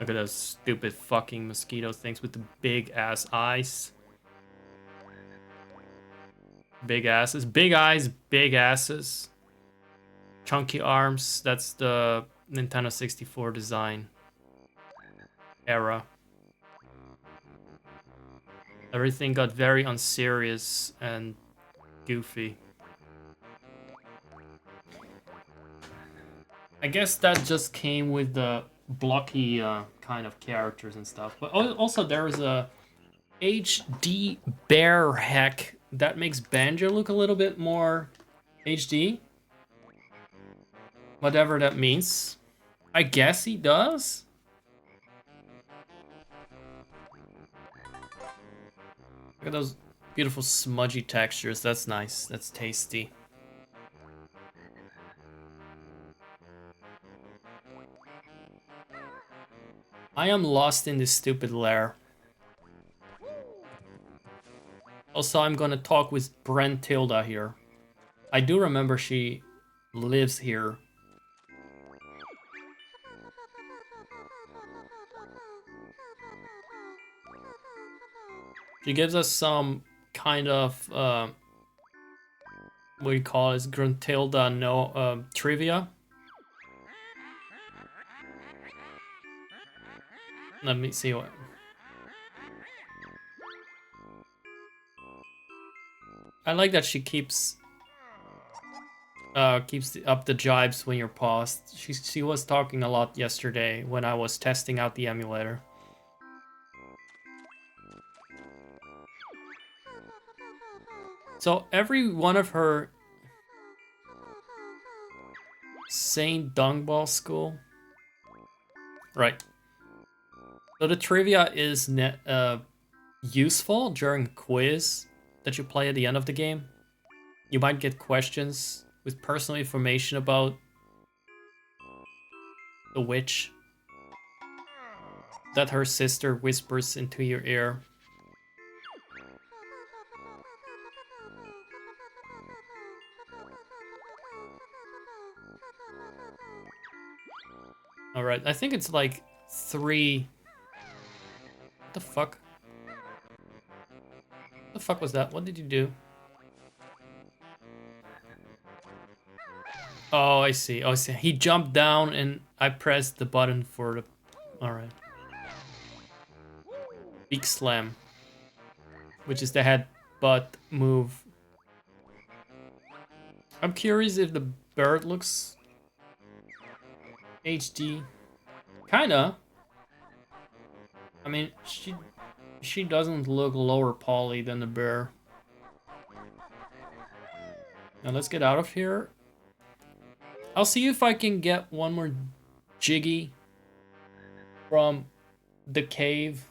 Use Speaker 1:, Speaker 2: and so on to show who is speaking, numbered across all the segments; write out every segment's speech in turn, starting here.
Speaker 1: Look at those stupid fucking mosquito things with the big ass eyes. Big asses. Big eyes, big asses. Chunky arms. That's the Nintendo 64 design era. Everything got very unserious and goofy. I guess that just came with the blocky kind of characters and stuff. But also there is a HD bear hack that makes Banjo look a little bit more HD. Whatever that means. I guess he does. Look at those beautiful smudgy textures. That's nice. That's tasty. I am lost in this stupid lair. Also, I'm gonna talk with Brentilda here. I do remember she lives here. She gives us some kind of, what do you call it? Gruntilda no trivia. Let me see what. I like that she keeps up the jibes when you're paused. She was talking a lot yesterday when I was testing out the emulator. So every one of her Saint Dungball School, right? So the trivia is useful during a quiz that you play at the end of the game. You might get questions with personal information about the witch that her sister whispers into your ear. Alright, I think it's like 3... What the fuck? What the fuck was that? What did you do? Oh, I see. Oh, I see. He jumped down and I pressed the button for the... Alright. Big Slam. Which is the headbutt move. I'm curious if the bird looks... HD. Kinda. I mean, she doesn't look lower poly than the bear. Now let's get out of here. I'll see if I can get one more Jiggy from the cave.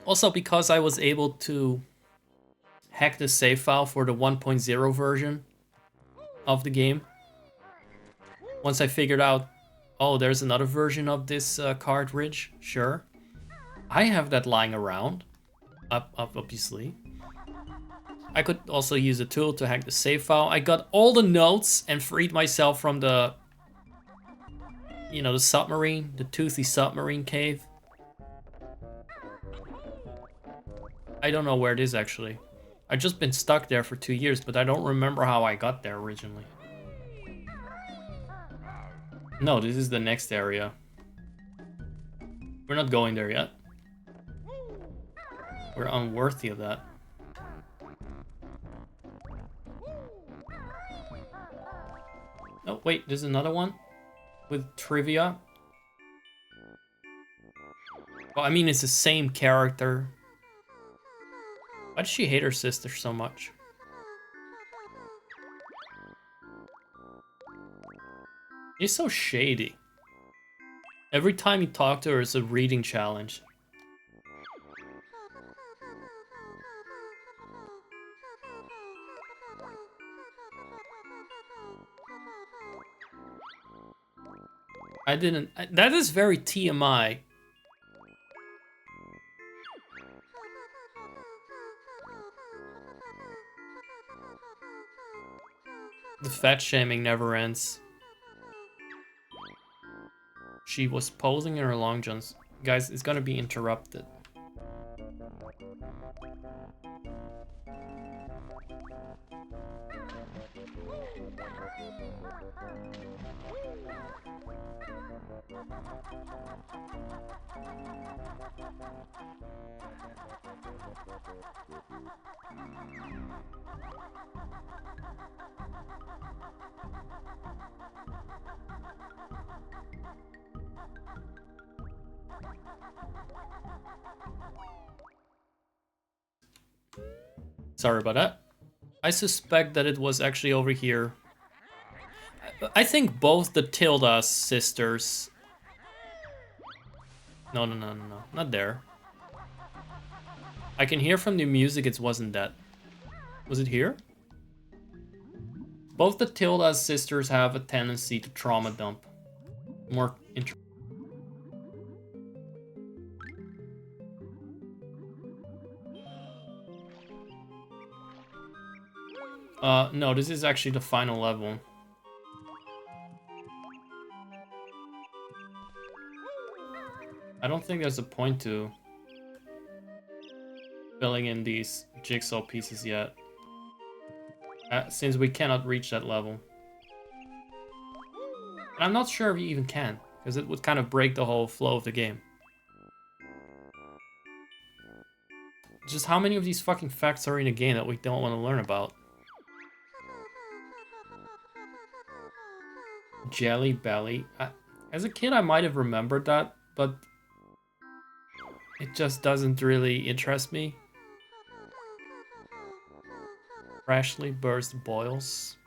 Speaker 1: Also, because I was able to hack the save file for the 1.0 version of the game. Once I figured out, oh, there's another version of this cartridge, sure. I have that lying around, obviously. I could also use a tool to hack the save file. I got all the notes and freed myself from the, you know, the submarine, the toothy submarine cave. I don't know where it is actually. I've just been stuck there for 2 years, but I don't remember how I got there originally. No, this is the next area. We're not going there yet. We're unworthy of that. Oh, wait, there's another one with trivia. Well, I mean, it's the same character. Why does she hate her sister so much? He's so shady. Every time you talk to her, it's a reading challenge. That is very TMI. The fat shaming never ends. She was posing in her long johns. Guys, it's gonna be interrupted. Sorry about that. I suspect that it was actually over here. I think both the Tilda sisters... No, not there. I can hear from the music it wasn't that. Was it here? Both the Tilda sisters have a tendency to trauma dump. More no, this is actually the final level. I don't think there's a point to filling in these jigsaw pieces yet. Since we cannot reach that level. And I'm not sure if you even can, because it would kind of break the whole flow of the game. Just how many of these fucking facts are in a game that we don't want to learn about? Jelly Belly. As a kid, I might have remembered that, but it just doesn't really interest me. Freshly burst boils.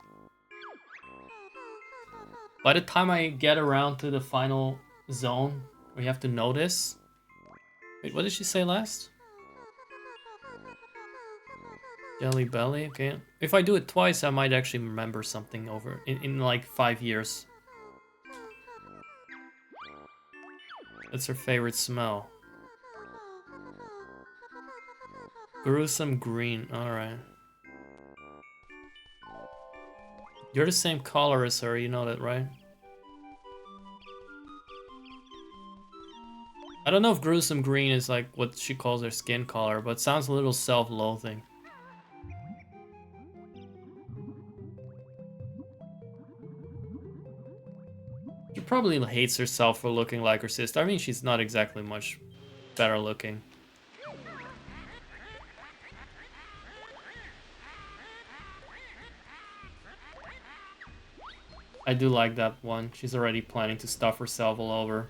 Speaker 1: By the time I get around to the final zone, we have to notice. Wait, what did she say last? Jelly Belly, okay. If I do it twice, I might actually remember something over in like 5 years. That's her favorite smell. Gruesome green, alright. You're the same color as her, you know that, right? I don't know if gruesome green is like what she calls her skin color, but it sounds a little self-loathing. She probably hates herself for looking like her sister. I mean, she's not exactly much better looking. I do like that one. She's already planning to stuff herself all over.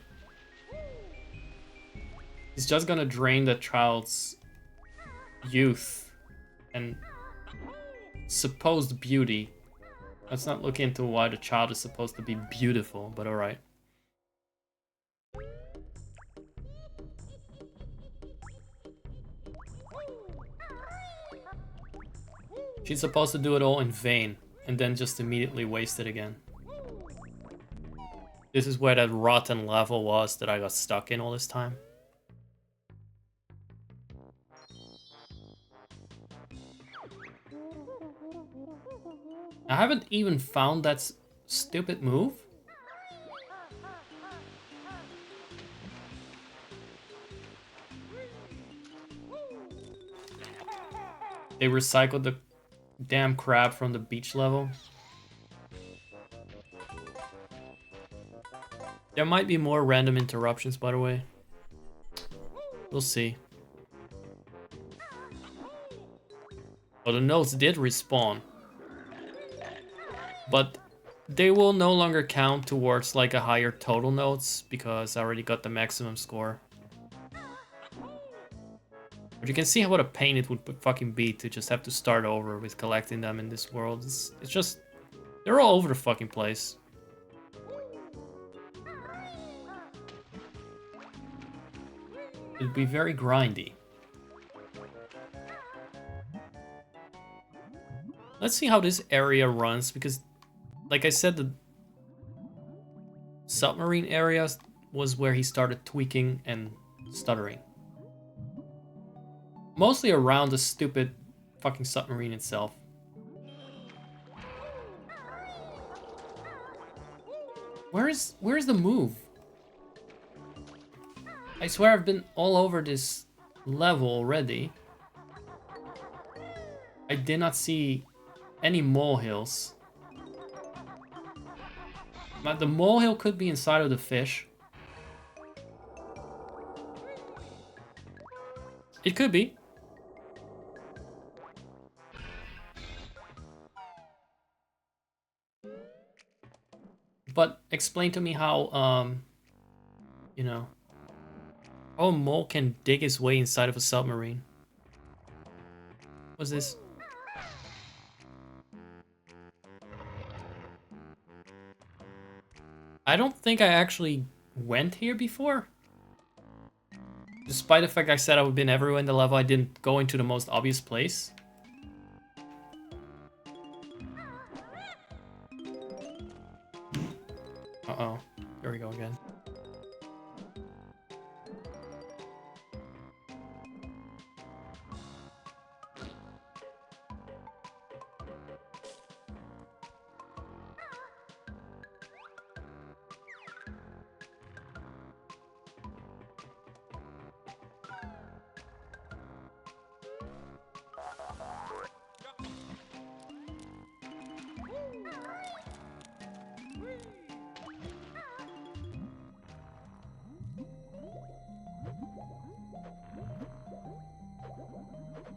Speaker 1: He's just gonna drain the child's youth and supposed beauty. Let's not look into why the child is supposed to be beautiful, but alright. She's supposed to do it all in vain, and then just immediately waste it again. This is where that rotten level was that I got stuck in all this time. I haven't even found that stupid move. They recycled the damn crab from the beach level. There might be more random interruptions, by the way. We'll see. Oh, the notes did respawn. But they will no longer count towards like a higher total notes because I already got the maximum score. But you can see what a pain it would fucking be to just have to start over with collecting them in this world. It's just... they're all over the fucking place. It'd be very grindy. Let's see how this area runs, because, like I said, the submarine area was where he started tweaking and stuttering. Mostly around the stupid fucking submarine itself. Where's the move? I swear I've been all over this level already. I did not see any molehills. But the molehill could be inside of the fish. It could be. But explain to me how, you know, how a mole can dig his way inside of a submarine. What's this? I don't think I actually went here before. Despite the fact I said I've been everywhere in the level, I didn't go into the most obvious place. Uh-oh. There we go again.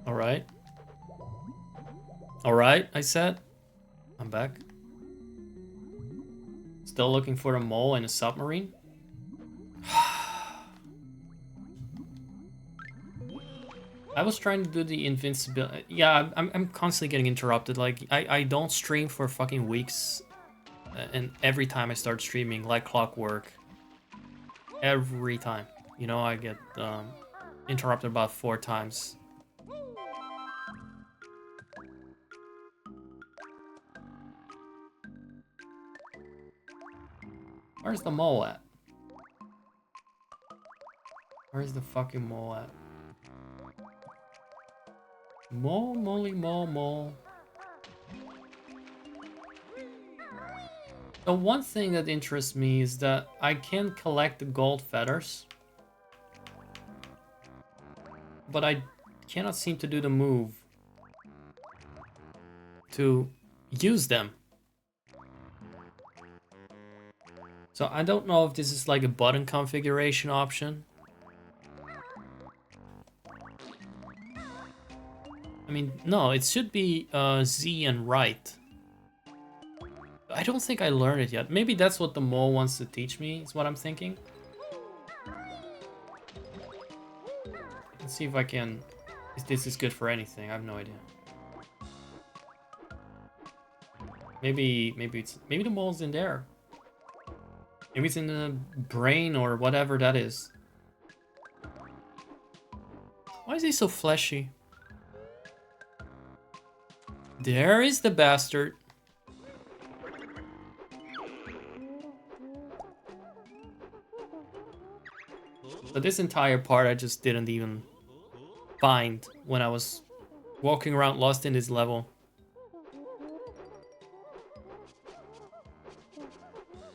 Speaker 1: Alright. Alright, I said. I'm back. Still looking for a mole in a submarine? I was trying to do the invincibility. Yeah, I'm constantly getting interrupted. Like, I don't stream for fucking weeks. And every time I start streaming, like clockwork. Every time. You know, I get interrupted about 4 times. Where's the mole at? Where's the fucking mole at? Mole, moly, mole, mole. The one thing that interests me is that I can collect the gold feathers. But I cannot seem to do the move to use them. So I don't know if this is like a button configuration option. I mean, no, it should be Z and right. I don't think I learned it yet. Maybe that's what the mole wants to teach me, is what I'm thinking. Let's see if I can... If this is good for anything, I have no idea. Maybe the mole's in there. Maybe it's in the brain or whatever that is. Why is he so fleshy? There is the bastard. So this entire part I just didn't even find when I was walking around lost in this level.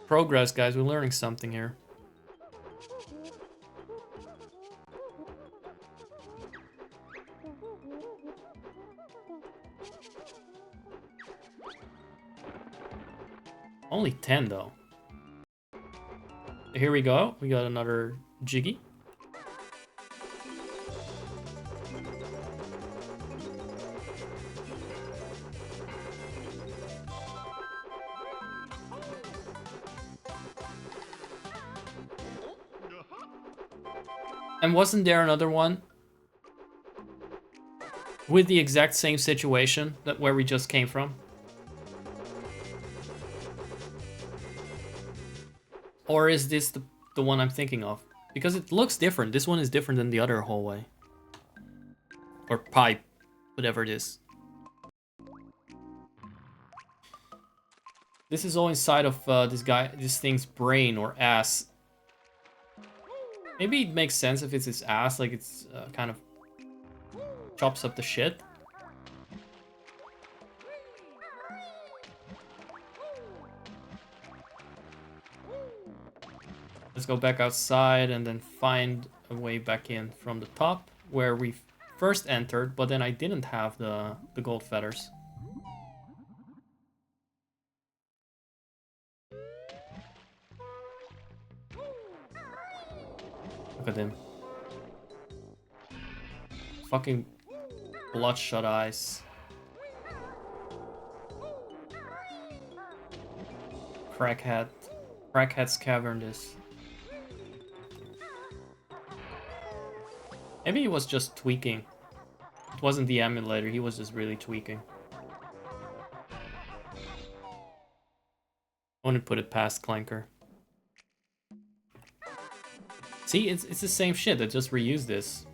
Speaker 1: Progress, guys, we're learning something here. Only 10 though. Here we go. We got another Jiggy. And wasn't there another one with the exact same situation that where we just came from? Or is this the one I'm thinking of? Because it looks different. This one is different than the other hallway. Or pipe, whatever it is. This is all inside of this thing's brain or ass. Maybe it makes sense if it's his ass, like it's kind of chops up the shit. Let's go back outside and then find a way back in from the top where we first entered, but then I didn't have the gold feathers. Look at him. Fucking bloodshot eyes. Crackhead's cavern this. Maybe he was just tweaking. It wasn't the emulator, he was just really tweaking. I wouldn't put it past Clanker. See, it's the same shit, they just reused this.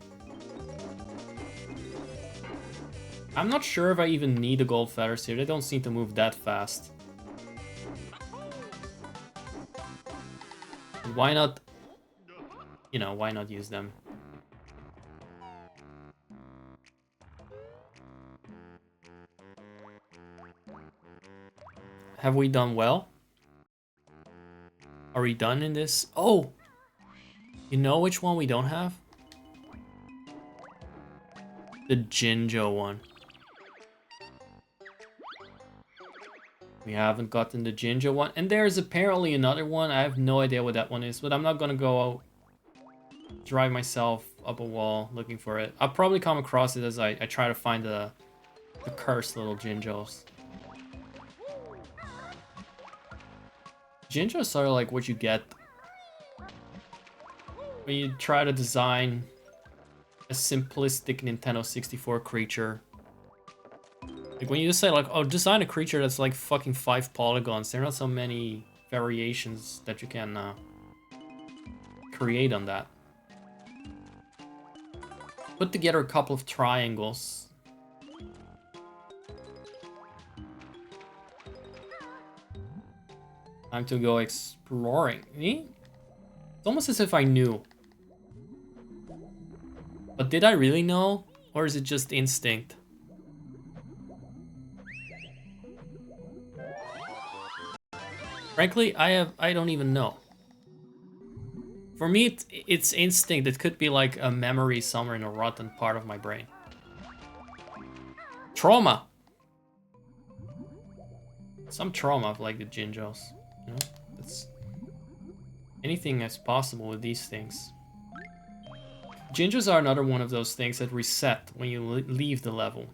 Speaker 1: I'm not sure if I even need the gold feathers here, they don't seem to move that fast. Why not, you know, why not use them? Have we done well? Are we done in this? Oh! You know which one we don't have? The Jinjo one. We haven't gotten the Jinjo one. And there's apparently another one. I have no idea what that one is, but I'm not gonna go drive myself up a wall looking for it. I'll probably come across it as I try to find the cursed little Jinjos. Jinjos are like what you get when you try to design a simplistic Nintendo 64 creature. Like when you just say like, oh, design a creature that's like fucking 5 polygons, there are not so many variations that you can create on that. Put together a couple of triangles. Time to go exploring. It's almost as if I knew. But did I really know? Or is it just instinct? Frankly, I don't even know. For me, it's instinct. It could be like a memory somewhere in a rotten part of my brain. Trauma! Some trauma of like the Jinjos. You know? It's anything is possible with these things. Jinjos are another one of those things that reset when you leave the level.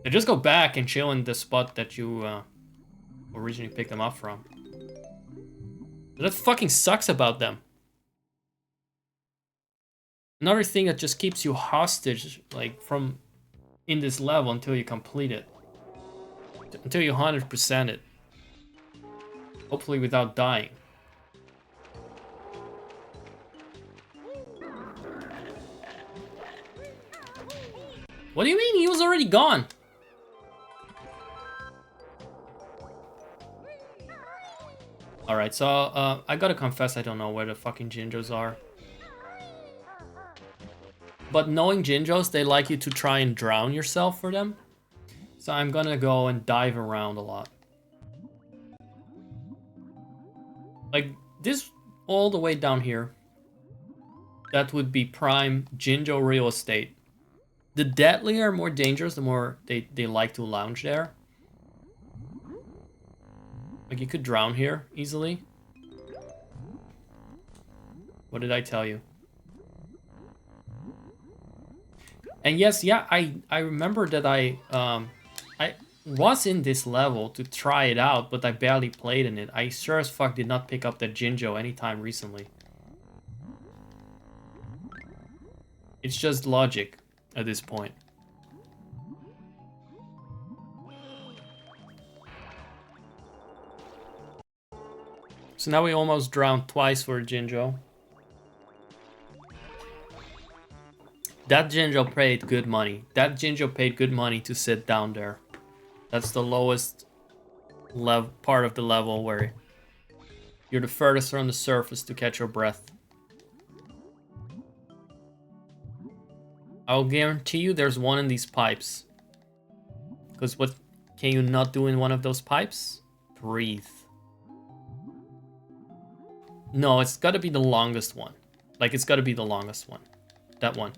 Speaker 1: They just go back and chill in the spot that you originally picked them up from. That fucking sucks about them. Another thing that just keeps you hostage, like, from in this level until you complete it. Until you 100% it. Hopefully without dying. What do you mean? He was already gone. Alright, so I gotta confess I don't know where the fucking Jinjos are. But knowing Jinjos, they like you to try and drown yourself for them. So I'm gonna go and dive around a lot. Like, this all the way down here. That would be prime Jinjo real estate. The deadlier, more dangerous, the more they like to lounge there. Like, you could drown here easily. What did I tell you? And yes, yeah, I remember that I was in this level to try it out, but I barely played in it. I sure as fuck did not pick up that Jinjo anytime recently. It's just logic at this point. So now we almost drowned twice for a Jinjo. That Jinjo paid good money. That Jinjo paid good money to sit down there. That's the lowest part of the level where you're the furthest from the surface to catch your breath. I'll guarantee you there's one in these pipes. Because what can you not do in one of those pipes? Breathe. No, it's gotta be the longest one. Like, it's gotta be the longest one. That one.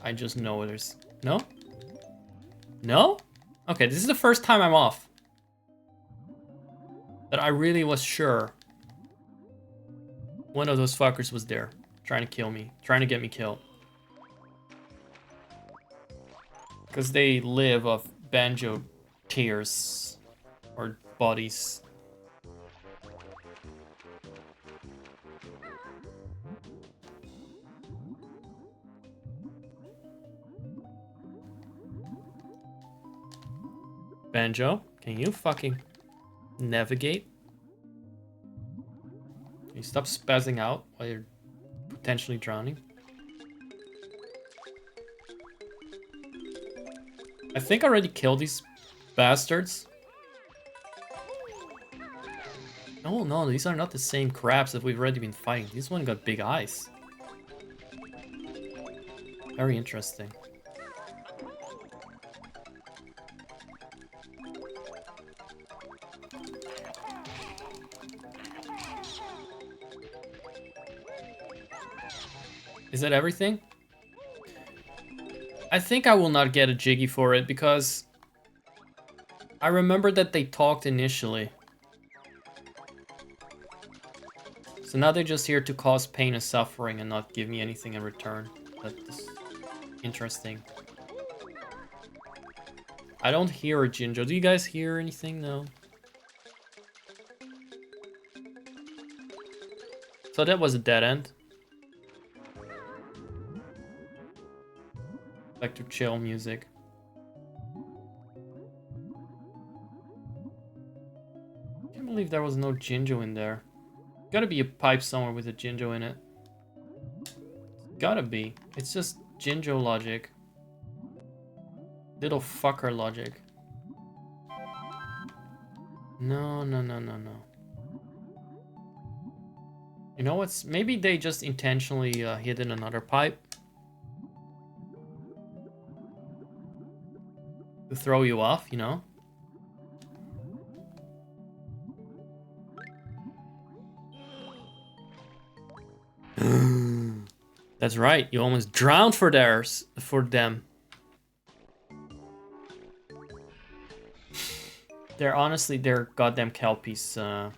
Speaker 1: I just know there's... No? No? Okay, this is the first time I'm off. That I really was sure one of those fuckers was there. Trying to kill me. Trying to get me killed. Because they live off Banjo tears. Or bodies. Banjo, can you fucking navigate? Can you stop spazzing out while you're potentially drowning? I think I already killed these bastards. Oh no, these are not the same crabs that we've already been fighting. This one got big eyes. Very interesting. Is that everything? I think I will not get a Jiggy for it because I remember that they talked initially. So now they're just here to cause pain and suffering and not give me anything in return. That's interesting. I don't hear a Jinjo. Do you guys hear anything? No. So that was a dead end. Back to chill music. Can't believe there was no Jinjo in there. Gotta be a pipe somewhere with a Jinjo in it. Gotta be. It's just Jinjo logic. Little fucker logic. No. You know what's... Maybe they just intentionally hid in another pipe. To throw you off, you know? That's right, you almost drowned for them. They're honestly, they're goddamn kelpies. What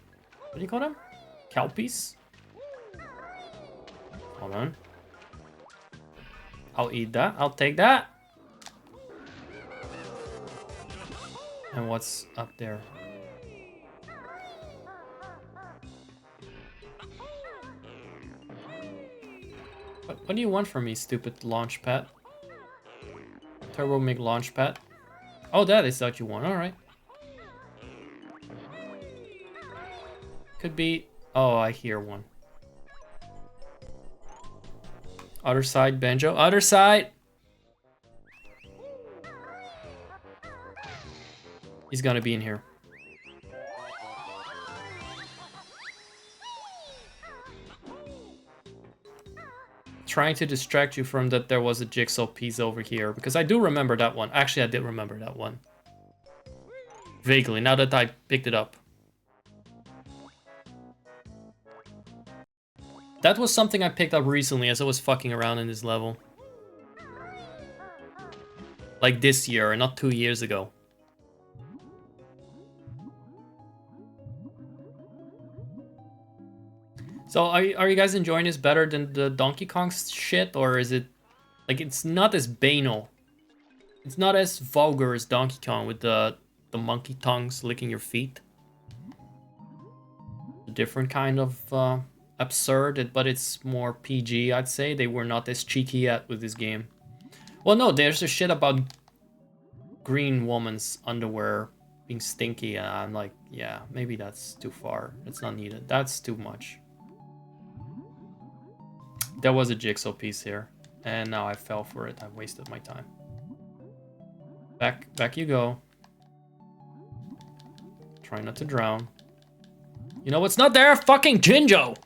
Speaker 1: do you call them? Kelpies? Hold on. I'll eat that. I'll take that. And what's up there? What do you want from me, stupid launch pad? Turbo Mig launch pad? Oh, that is what you want. Alright. Could be... Oh, I hear one. Other side, Banjo. Other side! He's gonna be in here. Trying to distract you from that there was a jigsaw piece over here. Because I do remember that one. Actually, I did remember that one. Vaguely, now that I picked it up. That was something I picked up recently as I was fucking around in this level. Like this year, not 2 years ago. So are you guys enjoying this better than the Donkey Kong shit? Or is it... Like, it's not as banal. It's not as vulgar as Donkey Kong with the monkey tongues licking your feet. A different kind of absurd, but it's more PG, I'd say. They were not as cheeky yet with this game. Well, no, there's a shit about green woman's underwear being stinky, and I'm like, yeah, maybe that's too far. It's not needed. That's too much. There was a jigsaw piece here, and now I fell for it. I wasted my time. Back you go. Try not to drown. You know what's not there? Fucking Jinjo!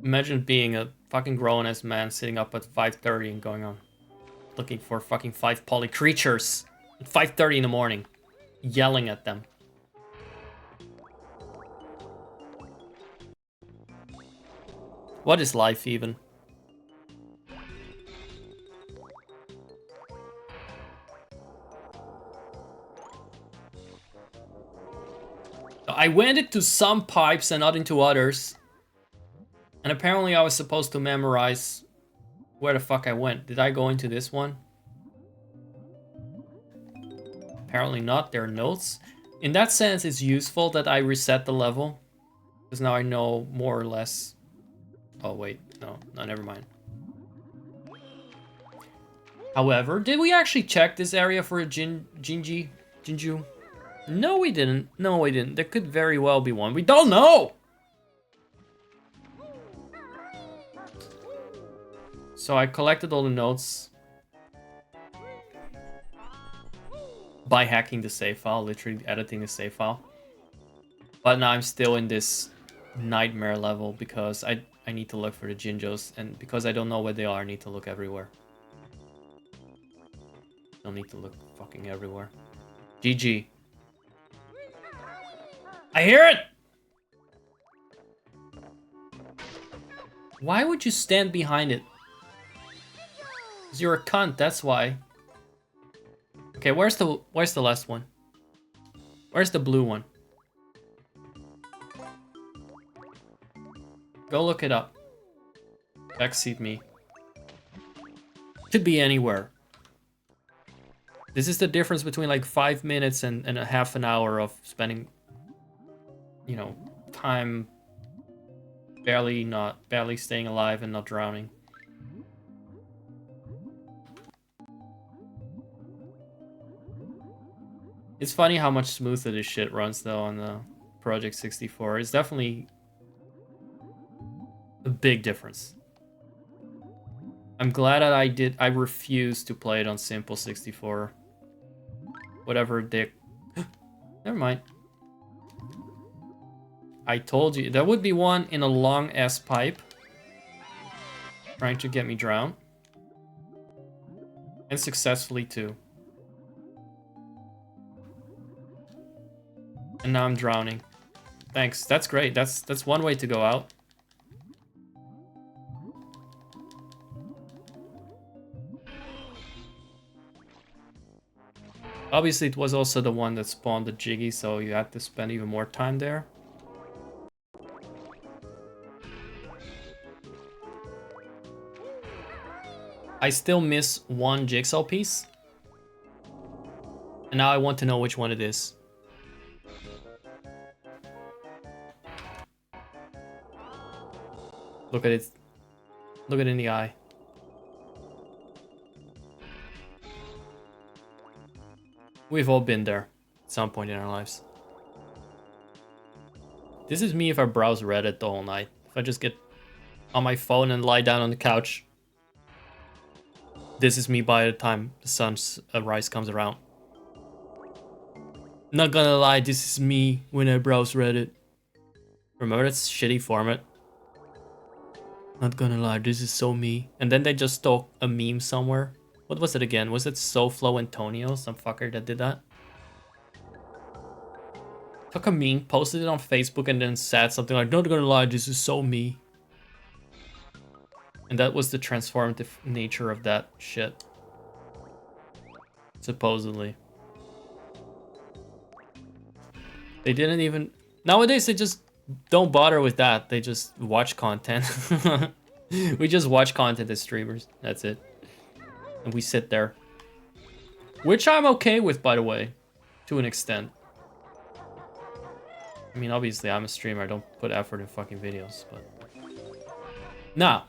Speaker 1: Imagine being a fucking grown-ass man sitting up at 5:30 and going on looking for fucking 5 poly creatures at 5:30 in the morning, yelling at them. What is life even? I went into some pipes and not into others. And apparently I was supposed to memorize where the fuck I went. Did I go into this one? Apparently not. There are notes. In that sense, it's useful that I reset the level. Because now I know more or less. Oh, wait. No, never mind. However, did we actually check this area for a Jinju? No, we didn't. No, we didn't. There could very well be one. We don't know! So I collected all the notes by hacking the save file, literally editing the save file. But now I'm still in this nightmare level because I need to look for the Jinjos, and because I don't know where they are, I need to look everywhere. Don't need to look fucking everywhere. GG. I hear it! Why would you stand behind it? Because you're a cunt, that's why. Okay, where's the last one? Where's the blue one? Go look it up. Backseat me. Could be anywhere. This is the difference between like 5 minutes and a half an hour of spending, you know, time barely staying alive and not drowning. It's funny how much smoother this shit runs though on the Project 64. It's definitely a big difference. I'm glad that I refused to play it on Simple 64. Whatever dick. Never mind. I told you, there would be one in a long ass pipe trying to get me drowned. And successfully too. And now I'm drowning. Thanks, that's great. That's one way to go out. Obviously, it was also the one that spawned the Jiggy, so you had to spend even more time there. I still miss one jigsaw piece. And now I want to know which one it is. Look at it. Look it in the eye. We've all been there at some point in our lives. This is me if I browse Reddit the whole night. If I just get on my phone and lie down on the couch. This is me by the time the sun's rise comes around. Not gonna lie, this is me when I browse Reddit. Remember that shitty format? Not gonna lie, this is so me. And then they just stole a meme somewhere. What was it again? Was it SoFlo Antonio? Some fucker that did that? Took a meme, posted it on Facebook, and then said something like, not gonna lie, this is so me. And that was the transformative nature of that shit. Supposedly. They didn't even... Nowadays, they just don't bother with that. They just watch content. We just watch content as streamers. That's it. And we sit there. Which I'm okay with, by the way. To an extent. I mean, obviously, I'm a streamer. I don't put effort in fucking videos, but... Nah.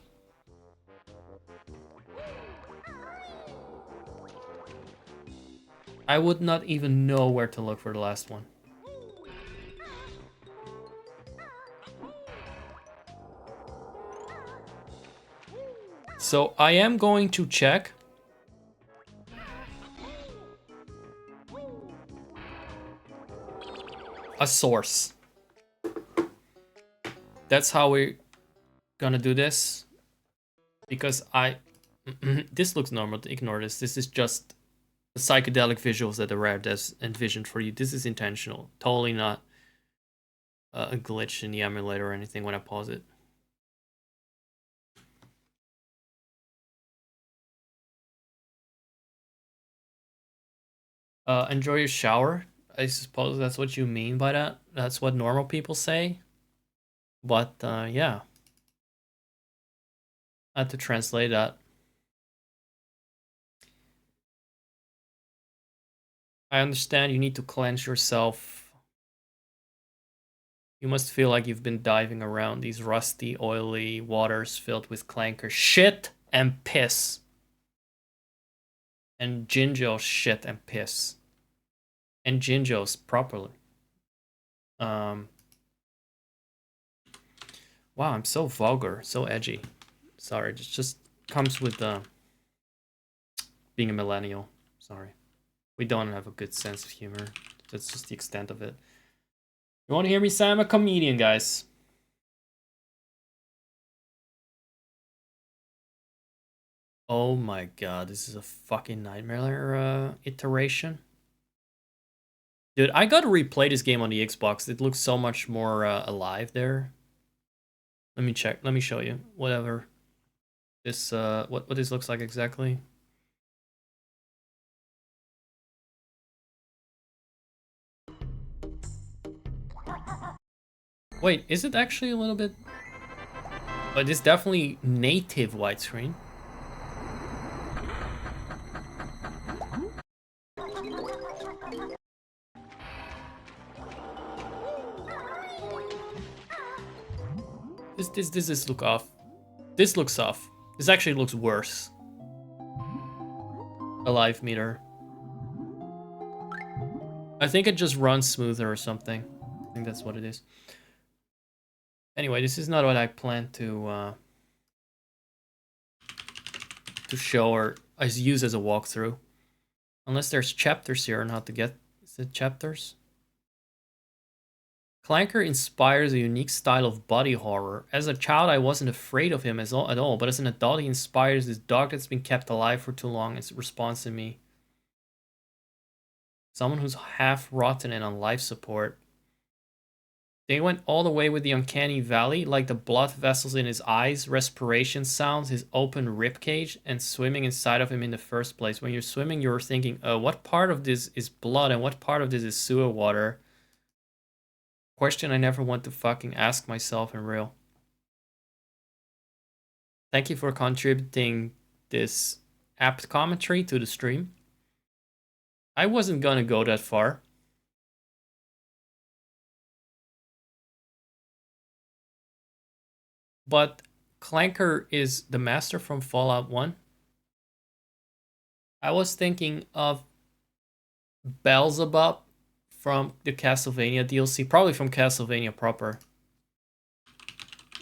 Speaker 1: I would not even know where to look for the last one. So I am going to check. A source. That's how we gonna do this because this looks normal. Ignore this. This is just the psychedelic visuals that the Rare Devs envisioned for you. This is intentional. Totally not a glitch in the emulator or anything when I pause it. Enjoy your shower. I suppose that's what you mean by that. That's what normal people say. But yeah, I had to translate that. I understand you need to cleanse yourself. You must feel like you've been diving around these rusty, oily waters filled with clanker shit and piss. And Jinjo shit and piss. And Jinjo's properly. Wow, I'm so vulgar, so edgy. Sorry, it just comes with being a millennial. Sorry. We don't have a good sense of humor. That's just the extent of it. You want to hear me say I'm a comedian, guys? Oh my god, this is a fucking nightmare iteration. Dude, I gotta replay this game on the Xbox. It looks so much more alive there. Let me check. Let me show you. Whatever. This what this looks like exactly. Wait, is it actually a little bit? But it's definitely native widescreen. This look off. This looks off. This actually looks worse. Alive meter. I think it just runs smoother or something. I think that's what it is. Anyway, this is not what I plan to show or use as a walkthrough. Unless there's chapters here on how to get... Is it chapters? Clanker inspires a unique style of body horror. As a child, I wasn't afraid of him at all, but as an adult, he inspires this dog that's been kept alive for too long and responds to me. Someone who's half rotten and on life support. They went all the way with the uncanny valley, like the blood vessels in his eyes, respiration sounds, his open ribcage, and swimming inside of him in the first place. When you're swimming, you're thinking, what part of this is blood and what part of this is sewer water? Question I never want to fucking ask myself in real. Thank you for contributing this apt commentary to the stream. I wasn't gonna go that far. But Clanker is the master from Fallout 1. I was thinking of Beelzebub from the Castlevania DLC, probably from Castlevania proper.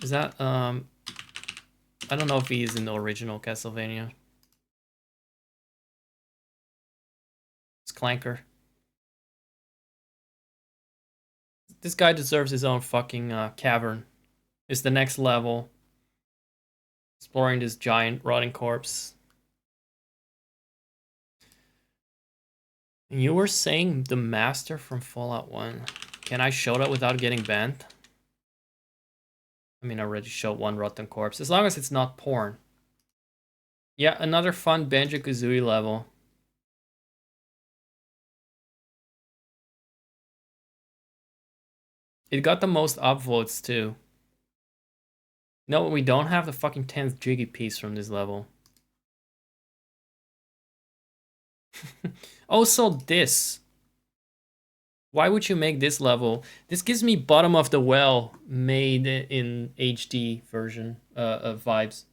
Speaker 1: Is that, I don't know if he is in the original Castlevania. It's Clanker. This guy deserves his own fucking cavern. It's the next level. Exploring this giant rotting corpse. You were saying the master from Fallout 1. Can I show that without getting banned? I mean, I already showed one rotten corpse. As long as it's not porn. Yeah, another fun Banjo Kazooie level. It got the most upvotes too. No, we don't have the fucking 10th Jiggy piece from this level. Also this. Why would you make this level? This gives me bottom of the well made in HD version of vibes.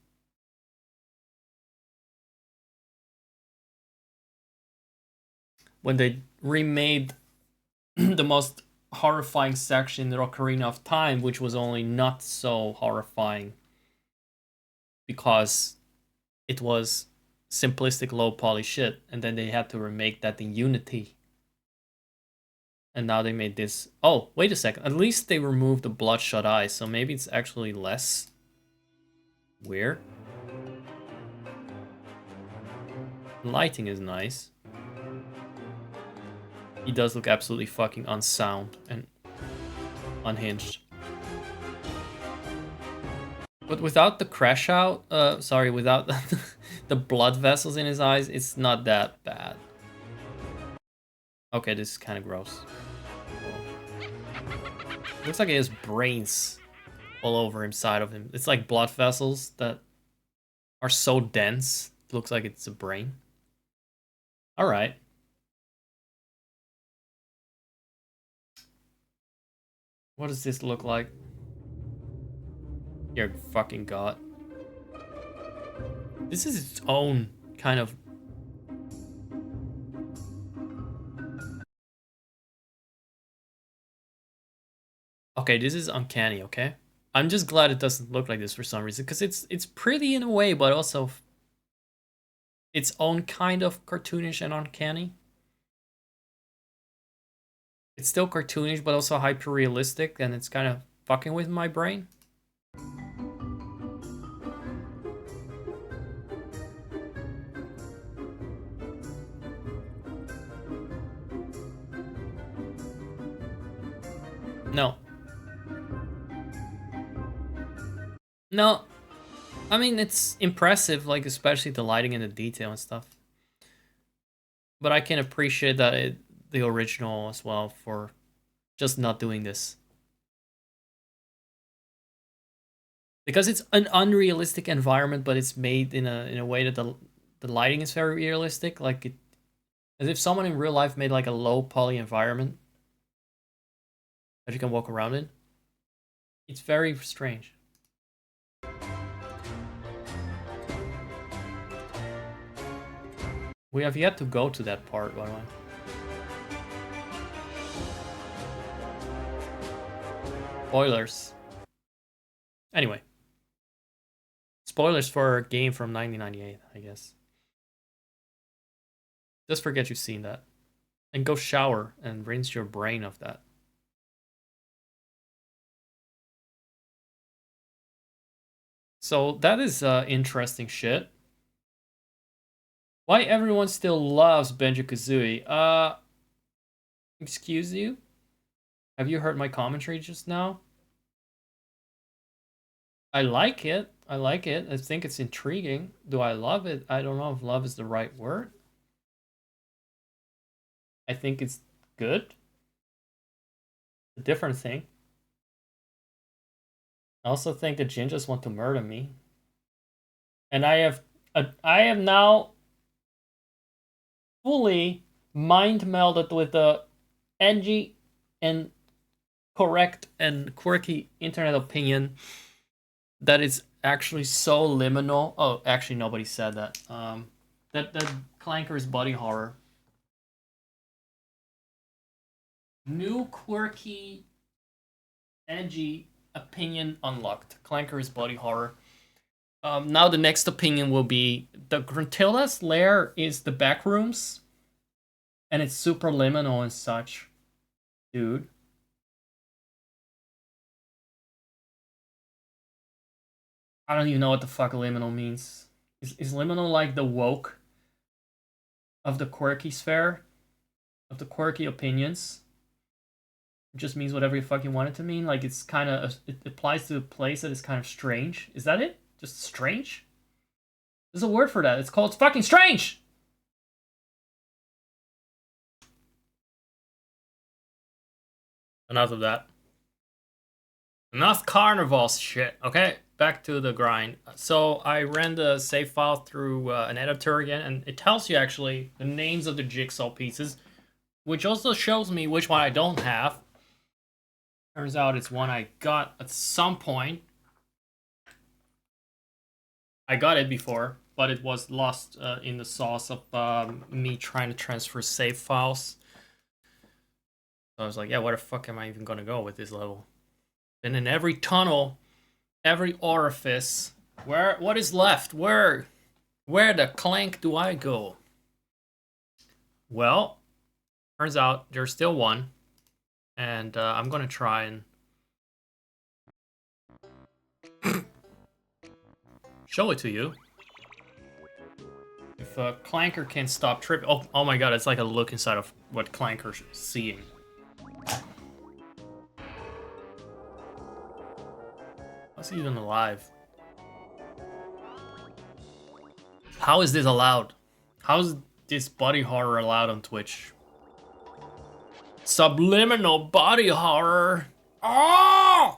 Speaker 1: When they remade the most horrifying section in Ocarina of Time, which was only not so horrifying because it was simplistic low poly shit, and then they had to remake that in Unity. And now they made this. Oh, wait a second. At least they removed the bloodshot eyes, so maybe it's actually less Weird. Lighting is nice. He does look absolutely fucking unsound and unhinged. But without the crash out, without the blood vessels in his eyes, it's not that bad. Okay, this is kind of gross. Looks like he has brains all over inside of him. It's like blood vessels that are so dense. It looks like it's a brain. All right. What does this look like? Dear fucking god. This is its own kind of... Okay, this is uncanny, okay? I'm just glad it doesn't look like this for some reason, because it's pretty in a way, but also its own kind of cartoonish and uncanny. It's still cartoonish, but also hyper realistic, and it's kind of fucking with my brain. No. No. I mean, it's impressive, like, especially the lighting and the detail and stuff. But I can appreciate that the original as well for just not doing this. Because it's an unrealistic environment, but it's made in a way that the lighting is very realistic. Like, as if someone in real life made like a low poly environment that you can walk around in. It's very strange. We have yet to go to that part, by the way. Spoilers. Anyway. Spoilers for a game from 1998, I guess. Just forget you've seen that. And go shower and rinse your brain of that. So that is interesting shit. Why everyone still loves Banjo Kazooie? Excuse you? Have you heard my commentary just now? I like it. I like it. I think it's intriguing. Do I love it? I don't know if love is the right word. I think it's good. A different thing. I also think the Jinjas want to murder me. And I have now fully mind melded with the edgy and correct and quirky internet opinion that is actually so liminal. Oh, actually nobody said that. That Clanker is body horror. New quirky, edgy opinion unlocked. Clanker is body horror. Now the next opinion will be the Gruntilda's lair is the back rooms, and it's super liminal and such, dude. I don't even know what the fuck liminal means. Is liminal like the woke of the quirky sphere, of the quirky opinions? It just means whatever you fucking want it to mean. Like it's kind of it applies to a place that is kind of strange. Is that it? Just strange? There's a word for that. It's called fucking strange! Enough of that. Enough carnivals shit, okay? Back to the grind. So I ran the save file through an editor again, and it tells you actually the names of the jigsaw pieces, which also shows me which one I don't have. Turns out it's one I got at some point. I got it before, but it was lost in the sauce of me trying to transfer save files. So I was like, yeah, where the fuck am I even gonna go with this level? And in every tunnel, every orifice, what is left? Where the clank do I go? Well, turns out there's still one, and I'm gonna try and show it to you. If Clanker can stop tripping... Oh my god, it's like a look inside of what Clanker's seeing. How's he even alive? How is this allowed? How is this body horror allowed on Twitch? Subliminal body horror! Oh!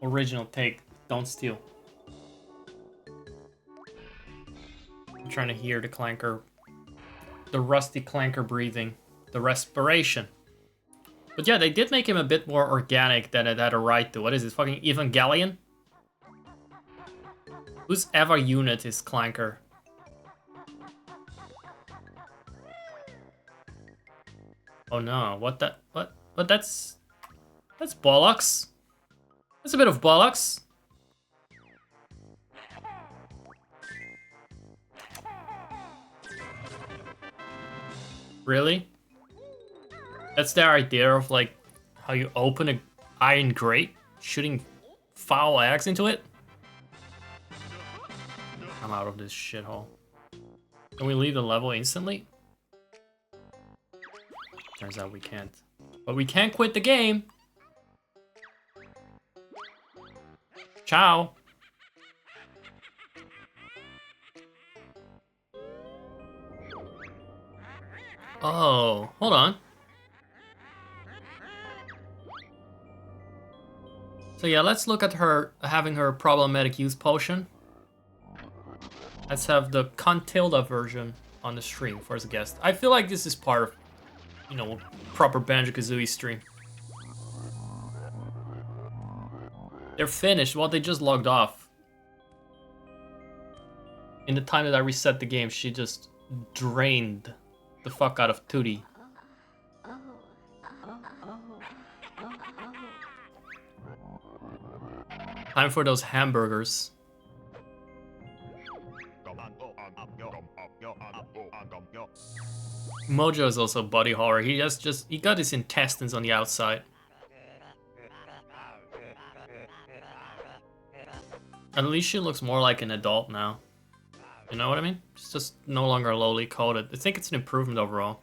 Speaker 1: Original take, don't steal. I'm trying to hear the Clanker, the rusty Clanker breathing, the respiration. But yeah, they did make him a bit more organic than it had a right to. What is this, fucking Evangelion? Whose Eva unit is Clanker? Oh no, what that's bollocks. That's a bit of bollocks. Really? That's their idea of like how you open an iron grate, shooting foul eggs into it? I'm out of this shithole. Can we leave the level instantly? Turns out we can't. But we can't quit the game. Ciao. Oh, hold on. So yeah, let's look at her having her problematic use potion. Let's have the Contilda version on the stream for as a guest. I feel like this is part of, you know, proper Banjo-Kazooie stream. They're finished. Well, they just logged off. In the time that I reset the game, she just drained the fuck out of Tootie. Time for those hamburgers. Mojo is also body horror. He got his intestines on the outside. At least she looks more like an adult now. You know what I mean? She's just no longer lowly coded. I think it's an improvement overall.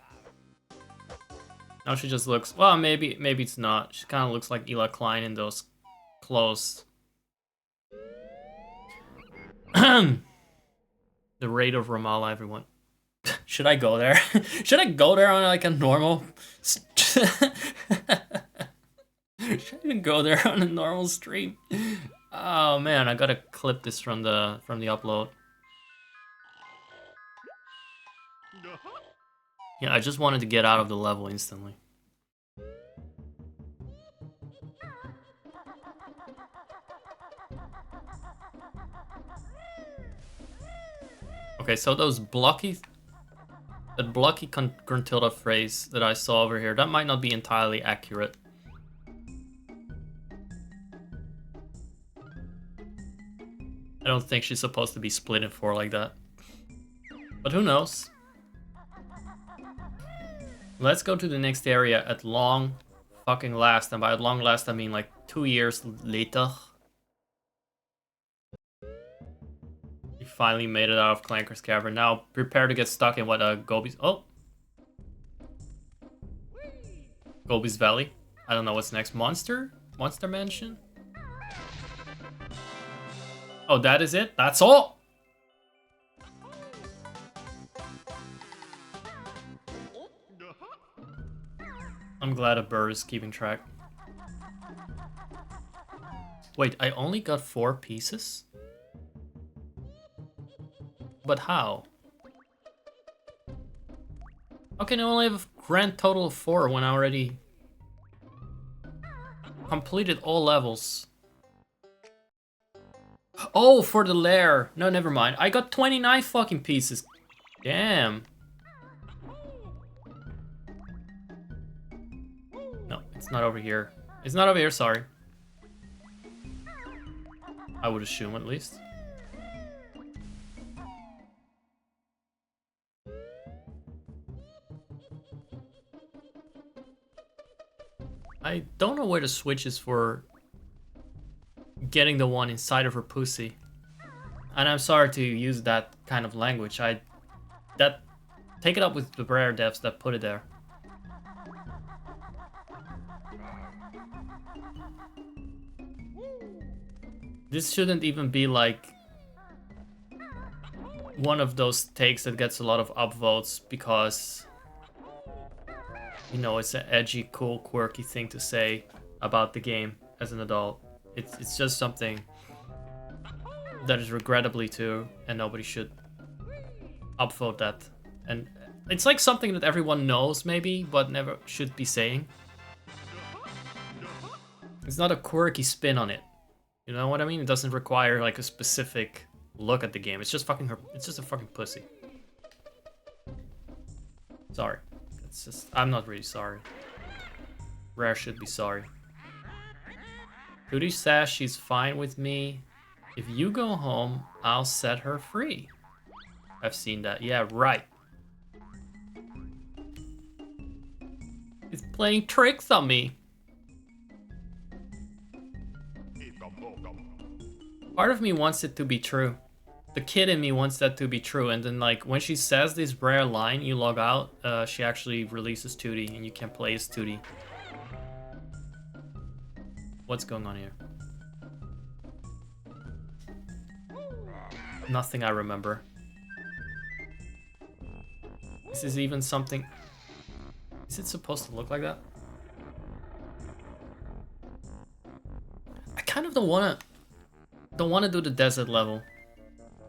Speaker 1: Now she just looks... Well, maybe it's not. She kind of looks like Ela Klein in those clothes. The raid of Ramallah, everyone. Should I go there? Should I go there on like a normal... Should I even go there on a normal stream? Oh man, I gotta clip this from the upload. Yeah, I just wanted to get out of the level instantly. Okay, so those that blocky Gruntilda phrase that I saw over here, that might not be entirely accurate. I don't think she's supposed to be split in four like that. But who knows? Let's go to the next area at long fucking last. And by at long last, I mean like 2 years later. We finally made it out of Clanker's Cavern. Now prepare to get stuck in what Gobi's... Oh! Gobi's Valley. I don't know what's next. Monster? Monster Mansion? Oh, that is it? That's all? I'm glad a bird is keeping track. Wait, I only got 4 pieces? But how? How can I only have a grand total of 4 when I already completed all levels? Oh, for the lair. No, never mind. I got 29 fucking pieces. Damn. No, it's not over here. It's not over here, sorry. I would assume, at least. I don't know where the switch is for getting the one inside of her pussy. And I'm sorry to use that kind of language. Take it up with the rare devs that put it there. This shouldn't even be like one of those takes that gets a lot of upvotes because, you know, it's an edgy, cool, quirky thing to say about the game as an adult. It's just something that is regrettably true, and nobody should upvote that. And it's like something that everyone knows, maybe, but never should be saying. It's not a quirky spin on it. You know what I mean? It doesn't require like a specific look at the game. It's just fucking her. It's just a fucking pussy. Sorry. It's just. I'm not really sorry. Rare should be sorry. Tootie says she's fine with me. If you go home, I'll set her free. I've seen that. Yeah, right. He's playing tricks on me. Part of me wants it to be true. The kid in me wants that to be true, and then like when she says this rare line, you log out, she actually releases Tootie, and you can play as Tootie. What's going on here? Nothing I remember. This is even something... Is it supposed to look like that? I kind of don't wanna do the desert level.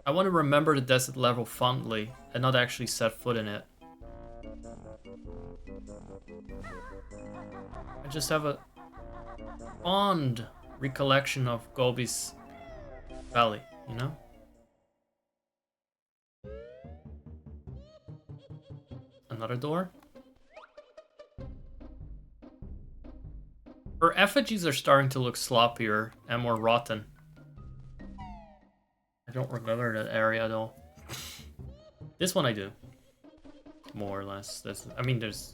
Speaker 1: I want to remember the desert level fondly and not actually set foot in it. I just have a fond recollection of Gobi's Valley, you know? Another door? Her effigies are starting to look sloppier and more rotten. I don't remember that area though. This one I do. More or less. I mean, there's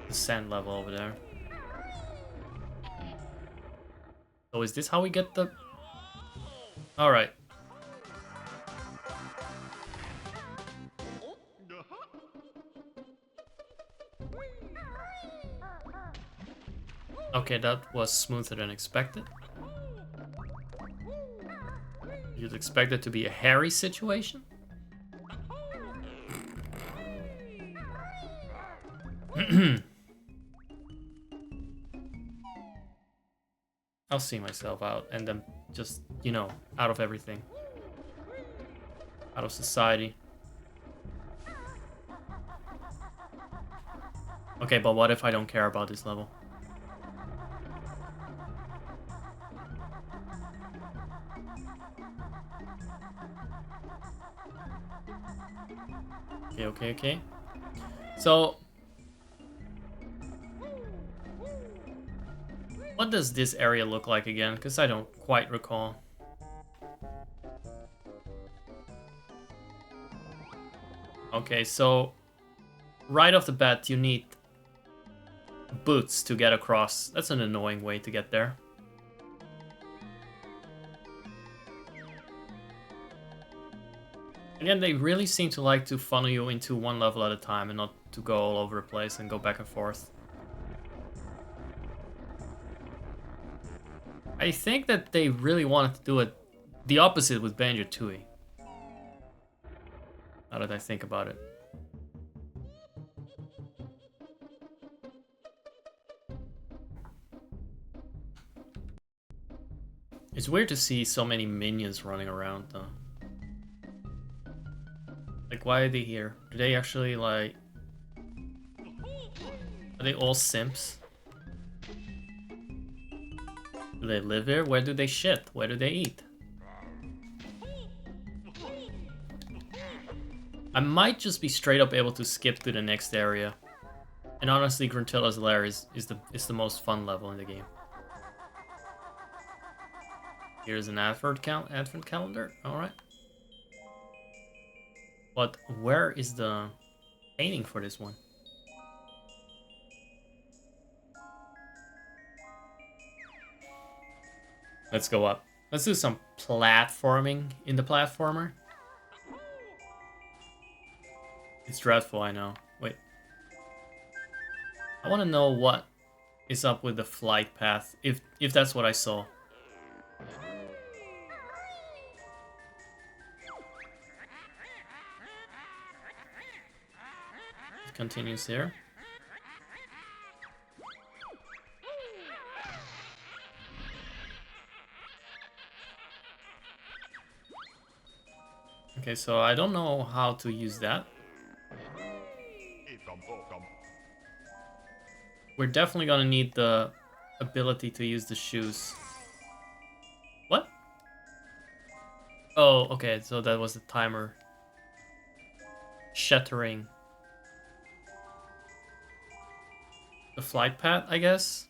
Speaker 1: the sand level over there. So is this how we get the... Alright. Okay, that was smoother than expected. You'd expect it to be a hairy situation? I'll see myself out and then just, you know, out of everything. Out of society. Okay, but what if I don't care about this level? Okay. So, what does this area look like again? Because I don't quite recall. Okay, so right off the bat, you need boots to get across. That's an annoying way to get there. Again, they really seem to like to funnel you into one level at a time and not to go all over the place and go back and forth. I think that they really wanted to do it the opposite with Banjo Tooie. Now that I think about it. It's weird to see so many minions running around though. Like, why are they here? Do they actually, like... Are they all simps? Do they live here? Where do they shit? Where do they eat? I might just be straight up able to skip to the next area. And honestly, Gruntilla's Lair is the most fun level in the game. Here's an advent calendar. Alright. But where is the painting for this one? Let's go up. Let's do some platforming in the platformer. It's dreadful, I know. Wait. I want to know what is up with the flight path, if that's what I saw. It continues here. Okay, so I don't know how to use that. We're definitely gonna need the ability to use the shoes. What? Oh, okay, so that was the timer. Shattering. The flight path, I guess?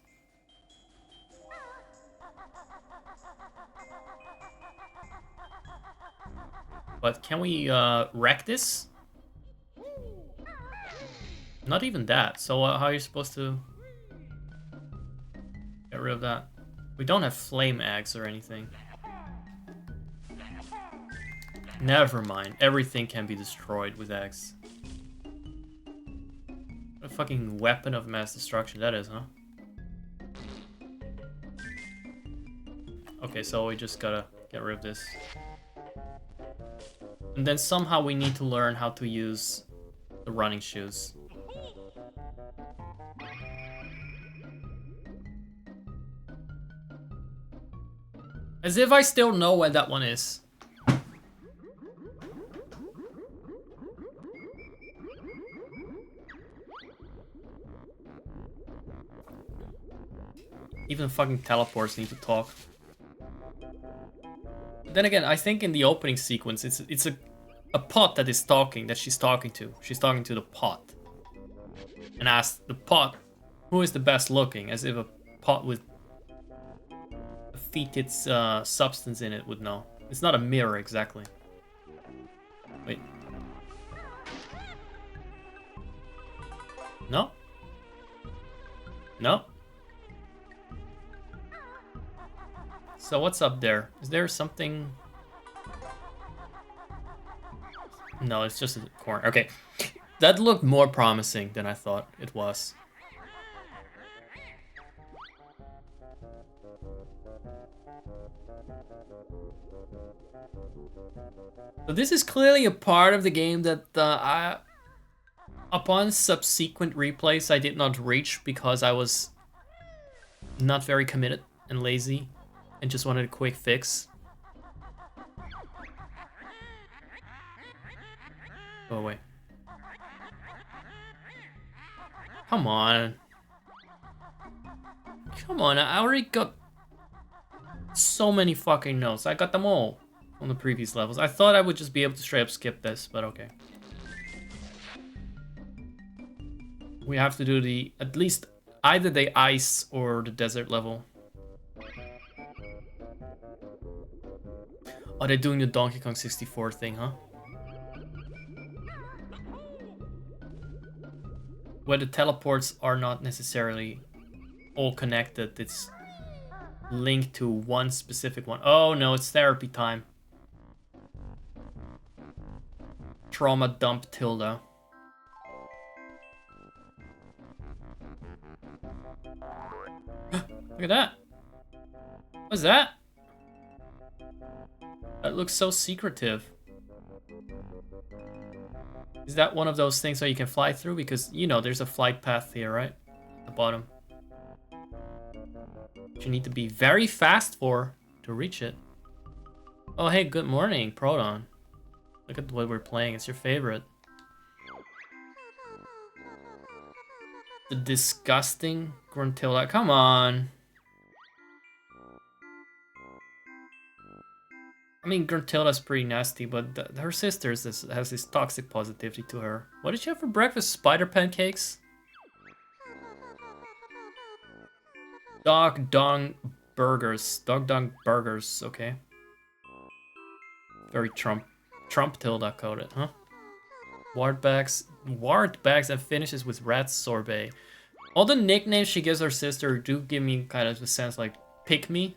Speaker 1: But can we wreck this? Not even that. So how are you supposed to get rid of that? We don't have flame axe or anything. Never mind. Everything can be destroyed with axe. What a fucking weapon of mass destruction that is, huh? Okay, so we just gotta get rid of this. And then somehow we need to learn how to use the running shoes. As if I still know where that one is. Even fucking teleports need to talk. Then again, I think in the opening sequence, it's a pot that is talking, that she's talking to. She's talking to the pot. And asks the pot, who is the best looking? As if a pot with a fetid substance in it would know. It's not a mirror, exactly. Wait. No? No? So what's up there? Is there something? No, it's just a corner. Okay. That looked more promising than I thought it was. So this is clearly a part of the game that upon subsequent replays I did not reach because I was not very committed and lazy and just wanted a quick fix. Go away. Come on. Come on, I already got so many fucking notes. I got them all on the previous levels. I thought I would just be able to straight up skip this, but okay. We have to do the, at least either the ice or the desert level. Oh, they're doing the Donkey Kong 64 thing, huh? Where the teleports are not necessarily all connected, it's linked to one specific one. Oh no, it's therapy time. Trauma dump Tilda. Look at that. What's that? That looks so secretive. Is that one of those things that you can fly through? Because, you know, there's a flight path here, right? At the bottom. You need to be very fast for to reach it. Oh, hey, good morning, Proton. Look at what we're playing. It's your favorite. The disgusting Gruntilda. Come on. I mean, Gruntilda's pretty nasty, but her sister has this toxic positivity to her. What did you have for breakfast? Spider pancakes? Dog dung burgers. Dog dung burgers, okay. Very Trump Tilda coded, huh? Ward bags and finishes with rat sorbet. All the nicknames she gives her sister do give me kind of a sense like pick me.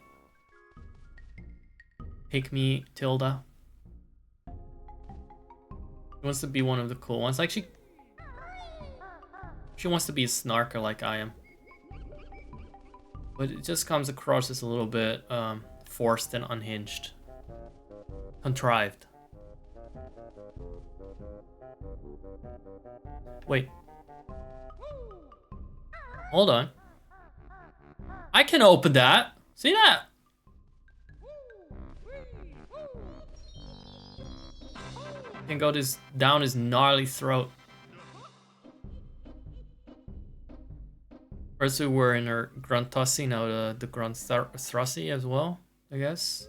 Speaker 1: Pick me, Tilda. She wants to be one of the cool ones. Like she wants to be a snarker like I am. But it just comes across as a little bit forced and unhinged. Contrived. Wait. Hold on. I can open that. See that? Can go down his gnarly throat. First we were in her Gruntussi, now the Gruntrussi as well, I guess.